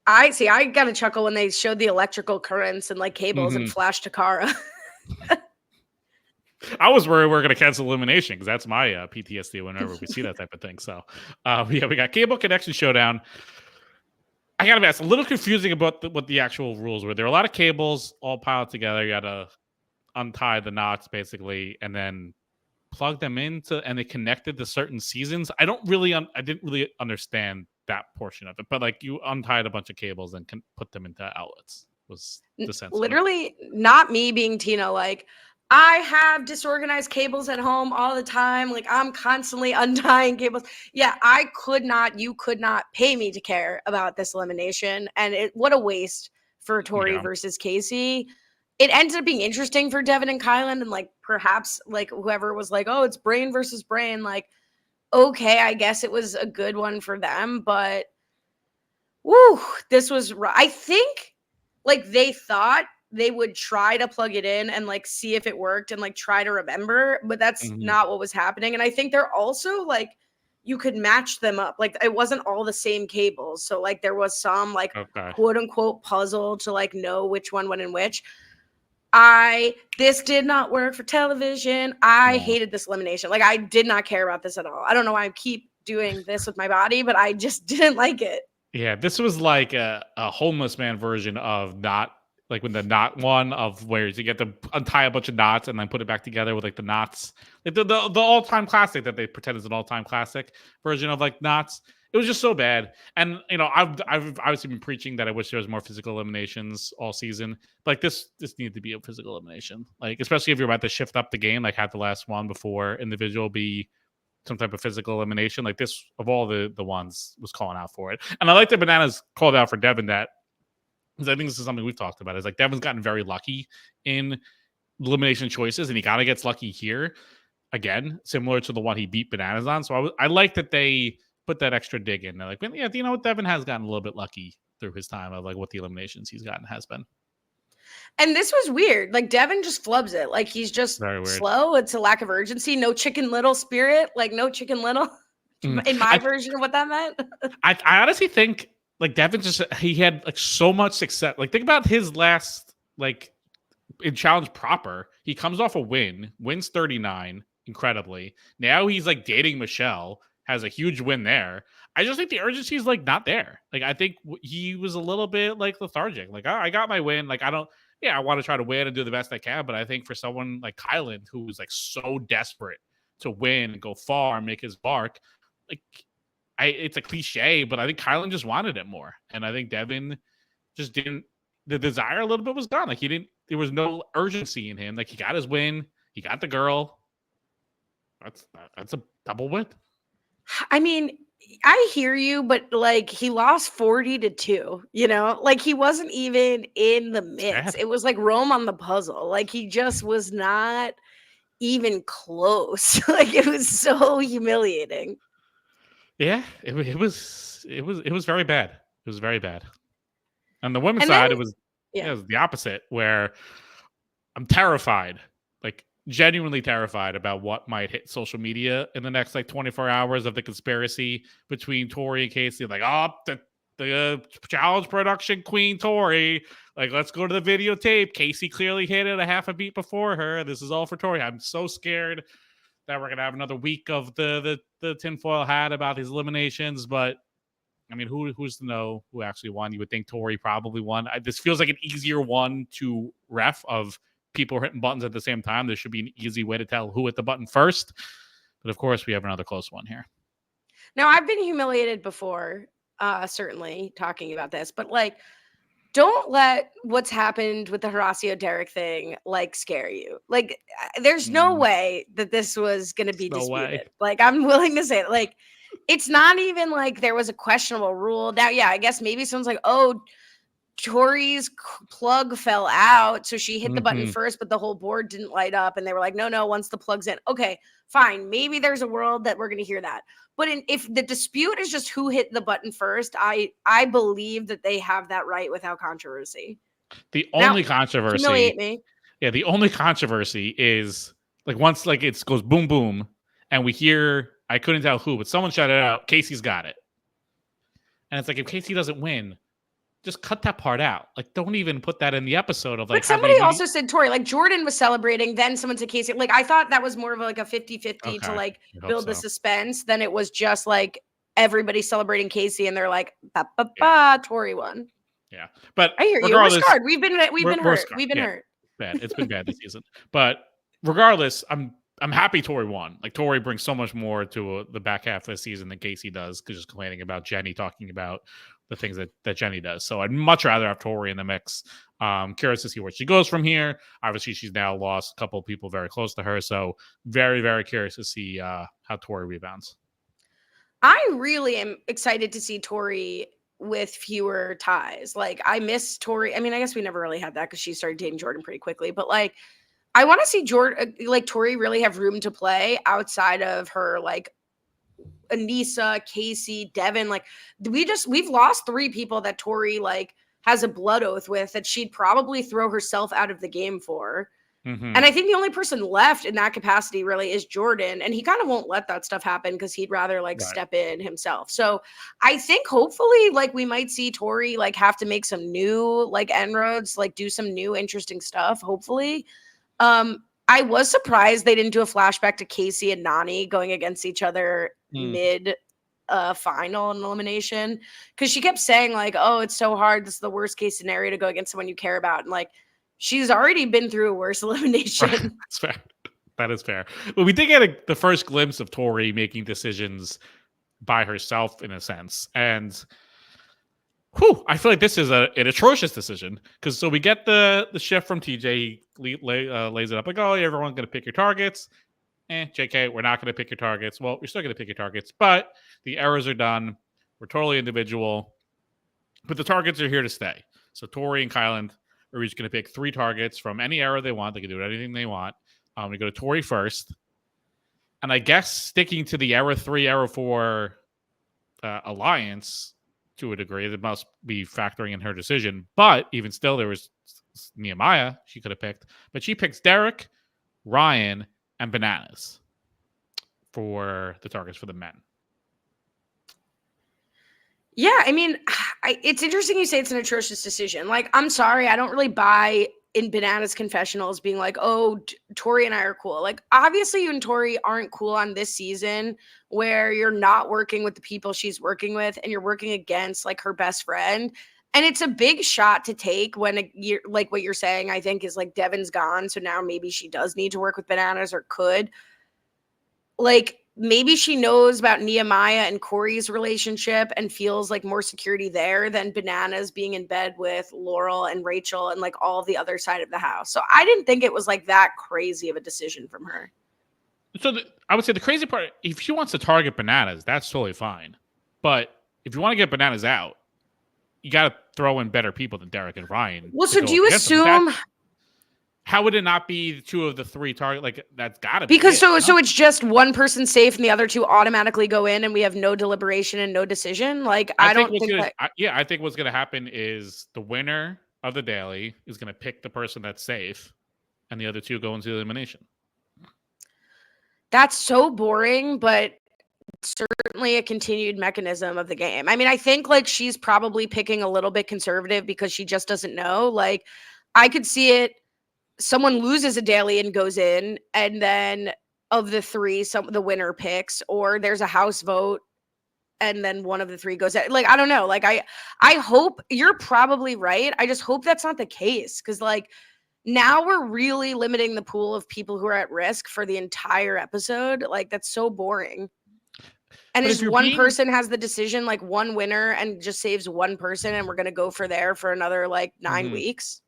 I got a chuckle when they showed the electrical currents and like cables and flashed Takara. I was worried we were going to cancel elimination because that's my PTSD whenever we see that type of thing. So, yeah, we got cable connection showdown. I gotta be honest, a little confusing about what the actual rules were. There were a lot of cables all piled together. You got to untie the knots basically, and then plug them into, and they connected to certain seasons. I didn't really understand that portion of it, but like you untied a bunch of cables and can put them into outlets. Was the sense? Literally, not me being Tina. Like, I have disorganized cables at home all the time. Like, I'm constantly untying cables. Yeah, you could not pay me to care about this elimination. And what a waste for Tori versus Casey. It ended up being interesting for Devin and Kylan. And like, perhaps like whoever was like, oh, it's brain versus brain. Like, okay, I guess it was a good one for them. But, woo, this was, I think like they thought they would try to plug it in and like see if it worked and like try to remember, but that's not what was happening. And I think they're also like, you could match them up. Like it wasn't all the same cables. So like there was some like quote unquote puzzle to like know which one went in which. This did not work for television. I hated this elimination. Like I did not care about this at all. I don't know why I keep doing this with my body, but I just didn't like it. Yeah, this was like a homeless man version of not like when the knot one of where you get to untie a bunch of knots and then put it back together with like the knots, like the all-time classic that they pretend is an all-time classic version of like knots. It was just so bad. And you know, I've obviously been preaching that I wish there was more physical eliminations all season. But like this needed to be a physical elimination. Like especially if you're about to shift up the game, like have the last one before individual be some type of physical elimination. Like this of all the ones was calling out for it. And I like that Bananas called out for Devin that, because I think this is something we've talked about, is like Devin's gotten very lucky in elimination choices and he kind of gets lucky here again, similar to the one he beat Bananas on. So I like that they put that extra dig in. They're like, yeah, you know what, Devin has gotten a little bit lucky through his time of like what the eliminations he's gotten has been. And this was weird. Like Devin just flubs it. Like he's just slow. It's a lack of urgency. No Chicken Little spirit. Like no Chicken Little. In my version of what that meant. I honestly think like Devin he had like so much success. Like think about his last like in Challenge proper. He comes off a wins 39 incredibly. Now he's like dating Michelle, has a huge win there. I just think the urgency is like not there. Like I think he was a little bit like lethargic. Like I got my win. Like I want to try to win and do the best I can. But I think for someone like Kylan, who's like so desperate to win and go far and make his mark, like it's a cliche, but I think Kylan just wanted it more. And I think Devin just didn't, the desire a little bit was gone. Like there was no urgency in him. Like he got his win. He got the girl. That's a double win. I mean, I hear you, but like he lost 40-2, you know, like he wasn't even in the mix. It was like Rome on the puzzle. Like he just was not even close. Like it was so humiliating. Yeah, it was very bad. It was very bad. On the women's side, it was the opposite, where I'm terrified, like genuinely terrified about what might hit social media in the next like 24 hours of the conspiracy between Tori and Casey. Like, oh, the challenge production queen Tori. Like, let's go to the videotape. Casey clearly hit it a half a beat before her. This is all for Tori. I'm so scared that we're gonna have another week of the tinfoil hat about these eliminations. But I mean, who's to know who actually won? You would think Tori probably won. This feels like an easier one to ref of people hitting buttons at the same time. There should be an easy way to tell who hit the button first. But of course, we have another close one here. Now, I've been humiliated before, certainly talking about this, but like, don't let what's happened with the Horacio Derek thing like scare you. Like, there's no way that this was going to be disputed. Like, I'm willing to say it. Like, it's not even like there was a questionable rule. Now, yeah, I guess maybe someone's like, oh, Tori's plug fell out, so she hit the button Mhm. first, but the whole board didn't light up, and they were like, no, once the plug's in. Okay, fine. Maybe there's a world that we're going to hear that. But if the dispute is just who hit the button first, I believe that they have that right without controversy. The Now, only controversy, humiliate me. yeah, the only controversy is like once like it goes boom boom, and we hear I couldn't tell who, but someone shouted out, Casey's got it. And it's like if Casey doesn't win, just cut that part out. Like, don't even put that in the episode of But like how somebody they also said Tori, like Jordan was celebrating, then someone said Casey. Like I thought that was more of like a 50-50 to Okay, like I hope build the so. suspense than it was just like everybody celebrating Casey and they're like, ba ba Yeah. ba, Tori won. Yeah, but I hear you. We're regardless, scarred. We've been we're hurt. scarred. We've been Yeah, hurt. bad. It's been bad this season. But regardless, I'm happy Tori won. Like Tori brings so much more to the back half of the season than Casey does, because just complaining about Jenny talking about the things that Jenny does. So I'd much rather have Tori in the mix. Curious to see where she goes from here. Obviously, she's now lost a couple of people very close to her. So very, very curious to see how Tori rebounds. I really am excited to see Tori with fewer ties. Like I miss Tori. I mean, I guess we never really had that because she started dating Jordan pretty quickly. But like, I want to see Jordan, like Tori, really have room to play outside of her like Anissa, Casey, Devin. Like we've lost 3 people that Tori like has a blood oath with that she'd probably throw herself out of the game for. Mm-hmm. And I think the only person left in that capacity really is Jordan. And he kind of won't let that stuff happen because he'd rather like step in himself. So I think hopefully like we might see Tori like have to make some new like inroads, like do some new interesting stuff, hopefully. I was surprised they didn't do a flashback to Casey and Nani going against each other mid final and elimination. Cause she kept saying, like, oh, it's so hard. This is the worst case scenario to go against someone you care about. And like she's already been through a worse elimination. That's fair. That is fair. But we did get the first glimpse of Tori making decisions by herself in a sense. And I feel like this is an atrocious decision, because so we get the shift from TJ. He lays it up like, oh, everyone's going to pick your targets. JK, we're not going to pick your targets. Well, you're still going to pick your targets, but the errors are done. We're totally individual, but the targets are here to stay. So Tori and Kyland are each going to pick 3 targets from any era they want. They can do anything they want. We go to Tori first. And I guess sticking to the era 3, era 4 alliance to a degree, that must be factoring in her decision. But even still, there was Nehemiah she could have picked. But she picks Derek, Ryan, and Bananas for the targets for the men. Yeah, I mean, it's interesting you say it's an atrocious decision. Like, I'm sorry, I don't really buy in Bananas confessionals being like, oh, Tori and I are cool. Like, obviously, you and Tori aren't cool on this season where you're not working with the people she's working with and you're working against like her best friend. And it's a big shot to take when you're like what you're saying, I think, is like Devin's gone. So now maybe she does need to work with Bananas, or could. Like, maybe she knows about Nehemiah and Corey's relationship and feels like more security there than Bananas being in bed with Laurel and Rachel and like all the other side of the house. So I didn't think it was like that crazy of a decision from her. So I would say the crazy part, if she wants to target Bananas, that's totally fine. But if you want to get Bananas out, you got to throw in better people than Derek and Ryan. Well, so do you assume... How would it not be 2 of the 3 target? Like, that's got to be because it, so it's just one person safe and the other 2 automatically go in and we have no deliberation and no decision. Like, I think what's going to happen is the winner of the daily is going to pick the person that's safe, and the other 2 go into elimination. That's so boring, but certainly a continued mechanism of the game. I mean, I think like she's probably picking a little bit conservative because she just doesn't know. Like, I could see it. Someone loses a daily and goes in, and then of the 3, the winner picks, or there's a house vote and then one of the 3 goes out. Like, I don't know. Like, I hope you're probably right. I just hope that's not the case. Cause like now we're really limiting the pool of people who are at risk for the entire episode. Like, that's so boring. And if one person has the decision, like one winner, and just saves one person, and we're going to go for there for another like 9 weeks.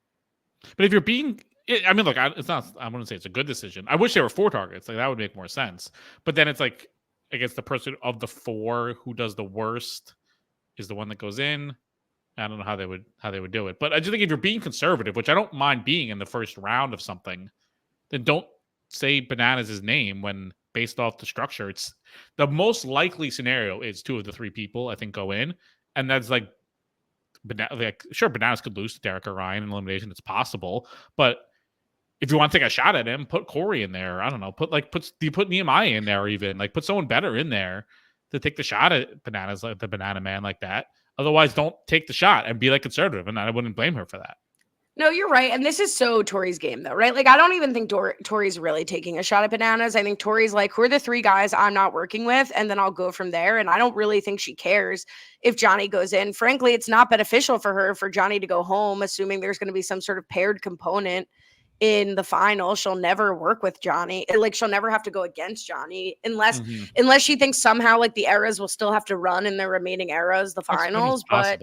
But if you're being, I mean, look, it's not, I wouldn't say it's a good decision. I wish there were 4 targets. Like, that would make more sense. But then it's like, I guess the person of the 4 who does the worst is the one that goes in. I don't know how they would do it. But I just think if you're being conservative, which I don't mind being in the first round of something, then don't say Bananas' name when based off the structure. It's the most likely scenario is 2 of the 3 people I think go in, and that's like sure, Bananas could lose to Derek or Ryan in elimination. It's possible, but if you want to take a shot at him, put Corey in there. I don't know. Put Nehemiah in there, or even like put someone better in there to take the shot at Bananas, like the Banana Man, like that. Otherwise, don't take the shot and be like conservative, and I wouldn't blame her for that. No, you're right. And this is so Tori's game, though, right? Like, I don't even think Tori's really taking a shot at Bananas. I think Tori's like, who are the 3 guys I'm not working with? And then I'll go from there. And I don't really think she cares if Johnny goes in. Frankly, it's not beneficial for her for Johnny to go home, assuming there's going to be some sort of paired component in the final. She'll never work with Johnny. Like, she'll never have to go against Johnny unless she thinks somehow like the eras will still have to run in the remaining eras, the finals. But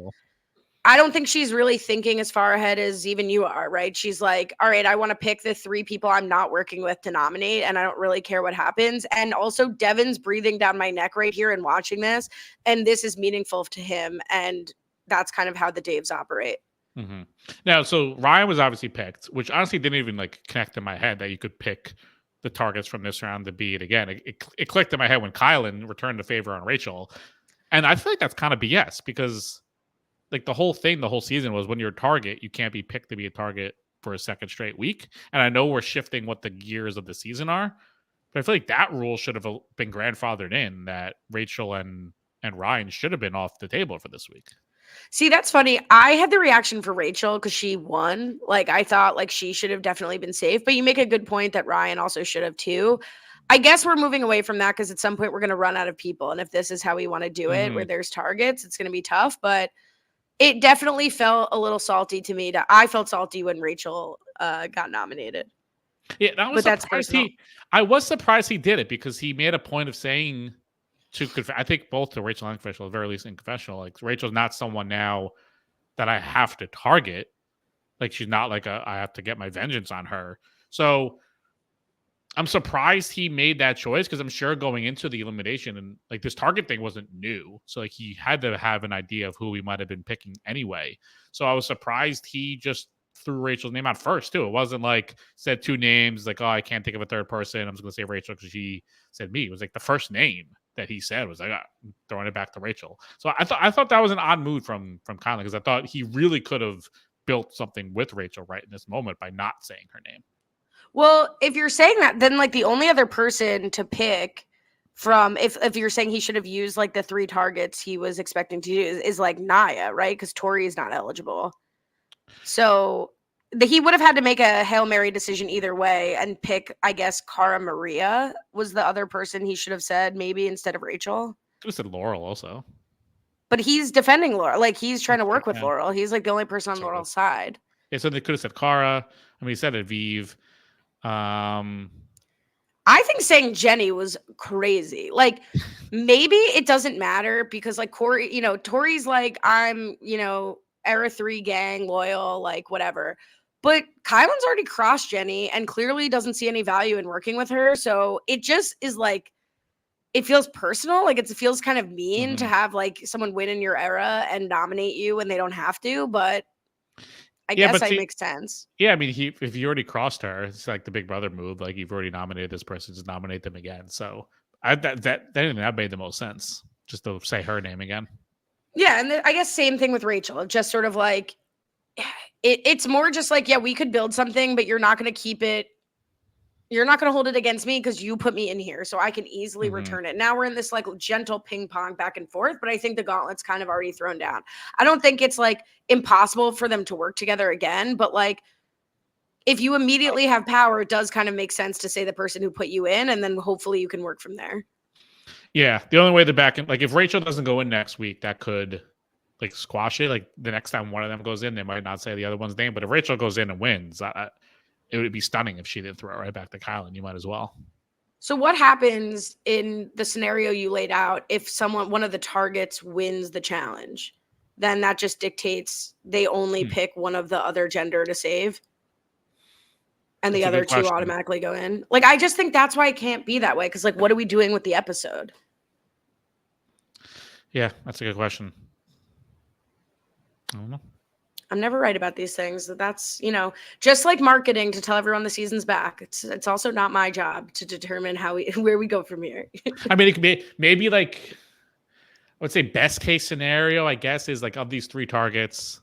I don't think she's really thinking as far ahead as even you are, right? She's like, all right, I want to pick the 3 people I'm not working with to nominate, and I don't really care what happens. And also, Devin's breathing down my neck right here and watching this, and this is meaningful to him, and that's kind of how the Daves operate. Now, so Ryan was obviously picked, which honestly didn't even like connect in my head that you could pick the targets from this round to be it again. It clicked in my head when Kylan returned the favor on Rachel, and I feel like that's kind of BS because like the whole season was when you're a target, you can't be picked to be a target for a second straight week. And I know we're shifting what the gears of the season are, but I feel like that rule should have been grandfathered in that Rachel and Ryan should have been off the table for this week. See, that's funny. I had the reaction for Rachel because she won. Like, I thought like she should have definitely been safe, but you make a good point that Ryan also should have too. I guess we're moving away from that because at some point we're going to run out of people. And if this is how we want to do it, where there's targets, it's going to be tough, but it definitely felt a little salty to me. I felt salty when Rachel got nominated. Yeah, that's personal. I was surprised he did it because he made a point of saying I think both to Rachel and Confessional, at the very least in Confessional, like Rachel's not someone now that I have to target. Like she's not like I have to get my vengeance on her. So I'm surprised he made that choice because I'm sure going into the elimination and like this target thing wasn't new. So like he had to have an idea of who he might have been picking anyway. So I was surprised he just threw Rachel's name out first too. It wasn't like said 2 names like, oh, I can't think of a third person. I'm just going to say Rachel because she said me. It was like the first name that he said was like, I'm throwing it back to Rachel. So I thought that was an odd move from Colin because I thought he really could have built something with Rachel right in this moment by not saying her name. Well, if you're saying that, then like the only other person to pick from, if you're saying he should have used like the 3 targets he was expecting to use is like Naya, right? Because Tori is not eligible. So he would have had to make a Hail Mary decision either way and pick, I guess, Cara Maria was the other person he should have said maybe instead of Rachel. Could have said Laurel also. But he's defending Laurel. Like he's trying to work with Laurel. He's like the only person on Laurel's side. Yeah, so they could have said Cara. I mean, he said Aviv. I think saying Jenny was crazy. Like maybe it doesn't matter because like Corey, Tori's like, I'm, era 3 gang loyal, like whatever. But Kylan's already crossed Jenny and clearly doesn't see any value in working with her. So it just is like, it feels personal. Like it feels kind of mean to have like someone win in your era and nominate you when they don't have to, but I guess that makes sense. Yeah, I mean, if you already crossed her, it's like the Big Brother move. Like you've already nominated this person, just nominate them again. So that made the most sense, just to say her name again. Yeah, and I guess same thing with Rachel. Just sort of like it's more just like, yeah, we could build something, but you're not going to keep it. You're not going to hold it against me because you put me in here, so I can easily return it. Now we're in this like gentle ping pong back and forth, but I think the gauntlet's kind of already thrown down. I don't think it's like impossible for them to work together again, but like if you immediately have power, it does kind of make sense to say the person who put you in, and then hopefully you can work from there. Yeah, the only way the back end, like if Rachel doesn't go in next week, that could like squash it. Like the next time one of them goes in, they might not say the other one's name, but if Rachel goes in and wins, it would be stunning if she didn't throw it right back to Kylan. You might as well. So what happens in the scenario you laid out if one of the targets wins the challenge? Then that just dictates they only pick one of the other gender to save. And the other 2 automatically go in. Like, I just think that's why it can't be that way. Because, like, what are we doing with the episode? Yeah, that's a good question. I don't know. I'm never right about these things. That's, just like marketing to tell everyone the season's back. It's also not my job to determine where we go from here. I mean, it could be maybe like, I would say best case scenario, I guess, is like of these 3 targets,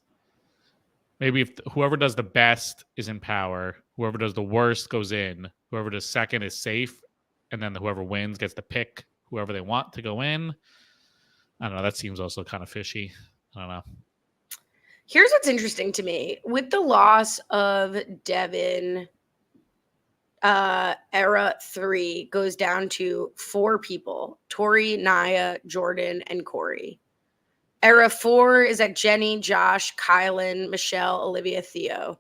maybe if whoever does the best is in power, whoever does the worst goes in, whoever does second is safe, and then whoever wins gets to pick whoever they want to go in. I don't know. That seems also kind of fishy. I don't know. Here's what's interesting to me. With the loss of Devin, era 3 goes down to 4 people: Tori, Naya, Jordan, and Corey. Era 4 is at Jenny, Josh, Kylan, Michelle, Olivia, Theo.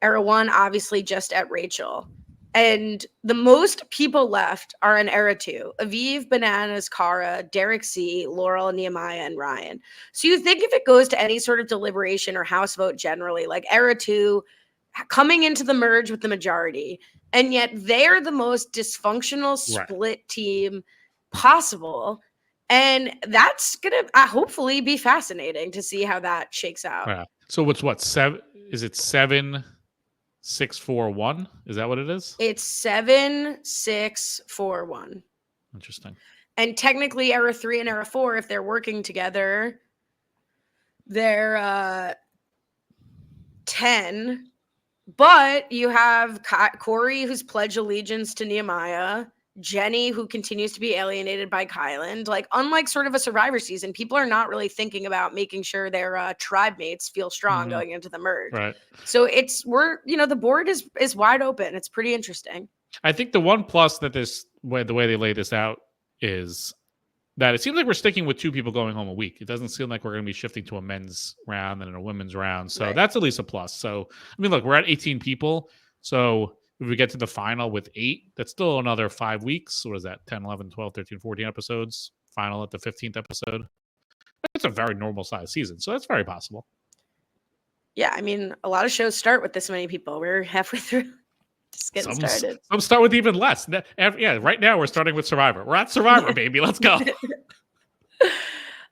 Era 1, obviously, just at Rachel. And the most people left are in Era 2: Aviv, Bananas, Kara, Derek C, Laurel, Nehemiah, and Ryan. So you think if it goes to any sort of deliberation or house vote generally, like Era 2 coming into the merge with the majority, and yet they're the most dysfunctional split team possible. And that's going to hopefully be fascinating to see how that shakes out. Yeah. So what, 7? Is it 7, 6, 4, 1? Is that what it is? It's 7, 6, 4, 1. Interesting. And technically, Era 3 and Era 4, if they're working together, they're 10. But you have Corey, who's pledged allegiance to Nehemiah, Jenny, who continues to be alienated by Kylan. Like, unlike sort of a Survivor season, people are not really thinking about making sure their tribe mates feel strong going into the merge. Right. So the board is wide open. It's pretty interesting. I think the one plus that the way they lay this out is that it seems like we're sticking with 2 people going home a week. It doesn't seem like we're going to be shifting to a men's round and a women's round. So that's at least a plus. So, I mean, look, we're at 18 people. So if we get to the final with 8, that's still another 5 weeks. What is that? 10, 11, 12, 13, 14 episodes. Final at the 15th episode. That's a very normal size season. So that's very possible. Yeah, I mean, a lot of shows start with this many people. We're halfway through. Just getting started. Some start with even less. Yeah, right now we're starting with Survivor. We're at Survivor, baby. Let's go.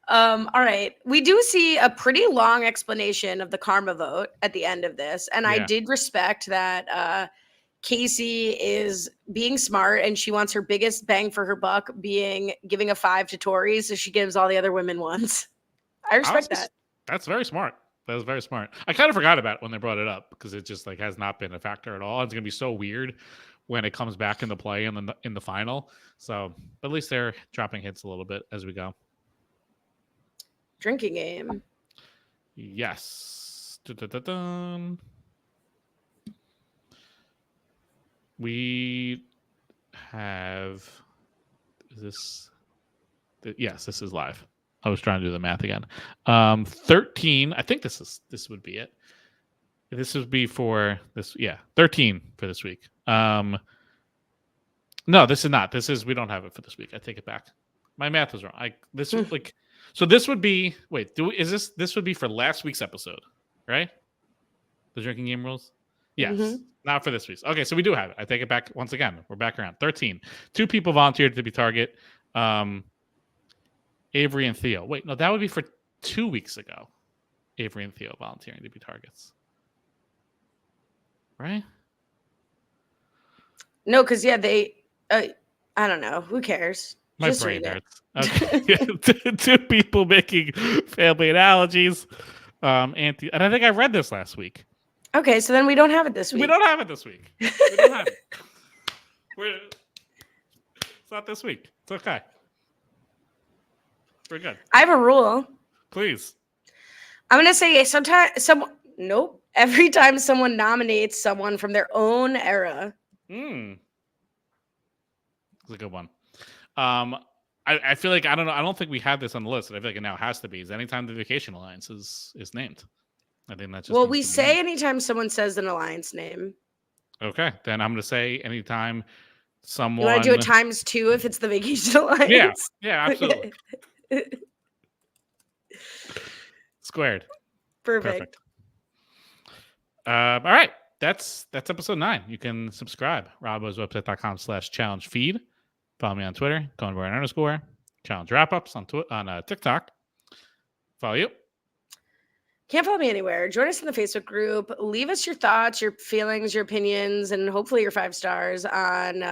All right. We do see a pretty long explanation of the karma vote at the end of this. And I did respect that Casey is being smart and she wants her biggest bang for her buck being giving a 5 to Tori, so she gives all the other women ones. I respect that. That's very smart. That was very smart. I kind of forgot about it when they brought it up because it just has not been a factor at all. It's going to be so weird when it comes back into play in the final. So at least they're dropping hints a little bit as we go. Drinking game. Yes. Dun-dun-dun-dun. We have this. Yes, this is live. I was trying to do the math again. 13. I think this would be it. This would be for this. Yeah, 13 for this week. No, this is not. We don't have it for this week. I take it back. My math was wrong. So this would be. Wait, this would be for last week's episode, right? The drinking game rules. Yes, not for this week's. Okay, so we do have it. I take it back once again. We're back around 13. 2 people volunteered to be target. Avery and Theo. Wait, no, that would be for 2 weeks ago. Avery and Theo volunteering to be targets. Right? No, because they. I don't know. Who cares? My Just brain hurts. Okay. 2 people making family analogies. And I think I read this last week. Okay, so then we don't have it this week. We don't have it this week. We don't have it. It's not this week. It's okay. We're good. I have a rule. Please. I'm gonna say nope. Every time someone nominates someone from their own era. It's a good one. I feel like I don't know. I don't think we had this on the list. I feel like it now has to be. Is anytime the Vacation Alliance is named. I think that's just. Well, we say anytime someone says an alliance name. Okay, then I'm gonna say anytime someone. You want to do it times 2 if it's the Vacation Alliance? Yeah, absolutely. Squared. Perfect. All right. That's episode 9. You can subscribe. roboswebsite.com/challenge feed. Follow me on Twitter, _challenge wrap ups on TikTok. Follow you. Can't follow me anywhere. Join us in the Facebook group. Leave us your thoughts, your feelings, your opinions, and hopefully your 5 stars on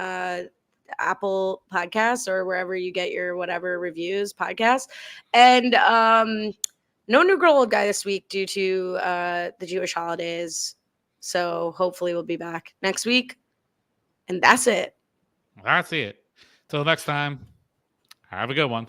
Apple Podcasts or wherever you get your whatever reviews podcasts. And no new girl old guy this week due to the Jewish holidays. So hopefully we'll be back next week. And that's it. That's it. Till next time, have a good one.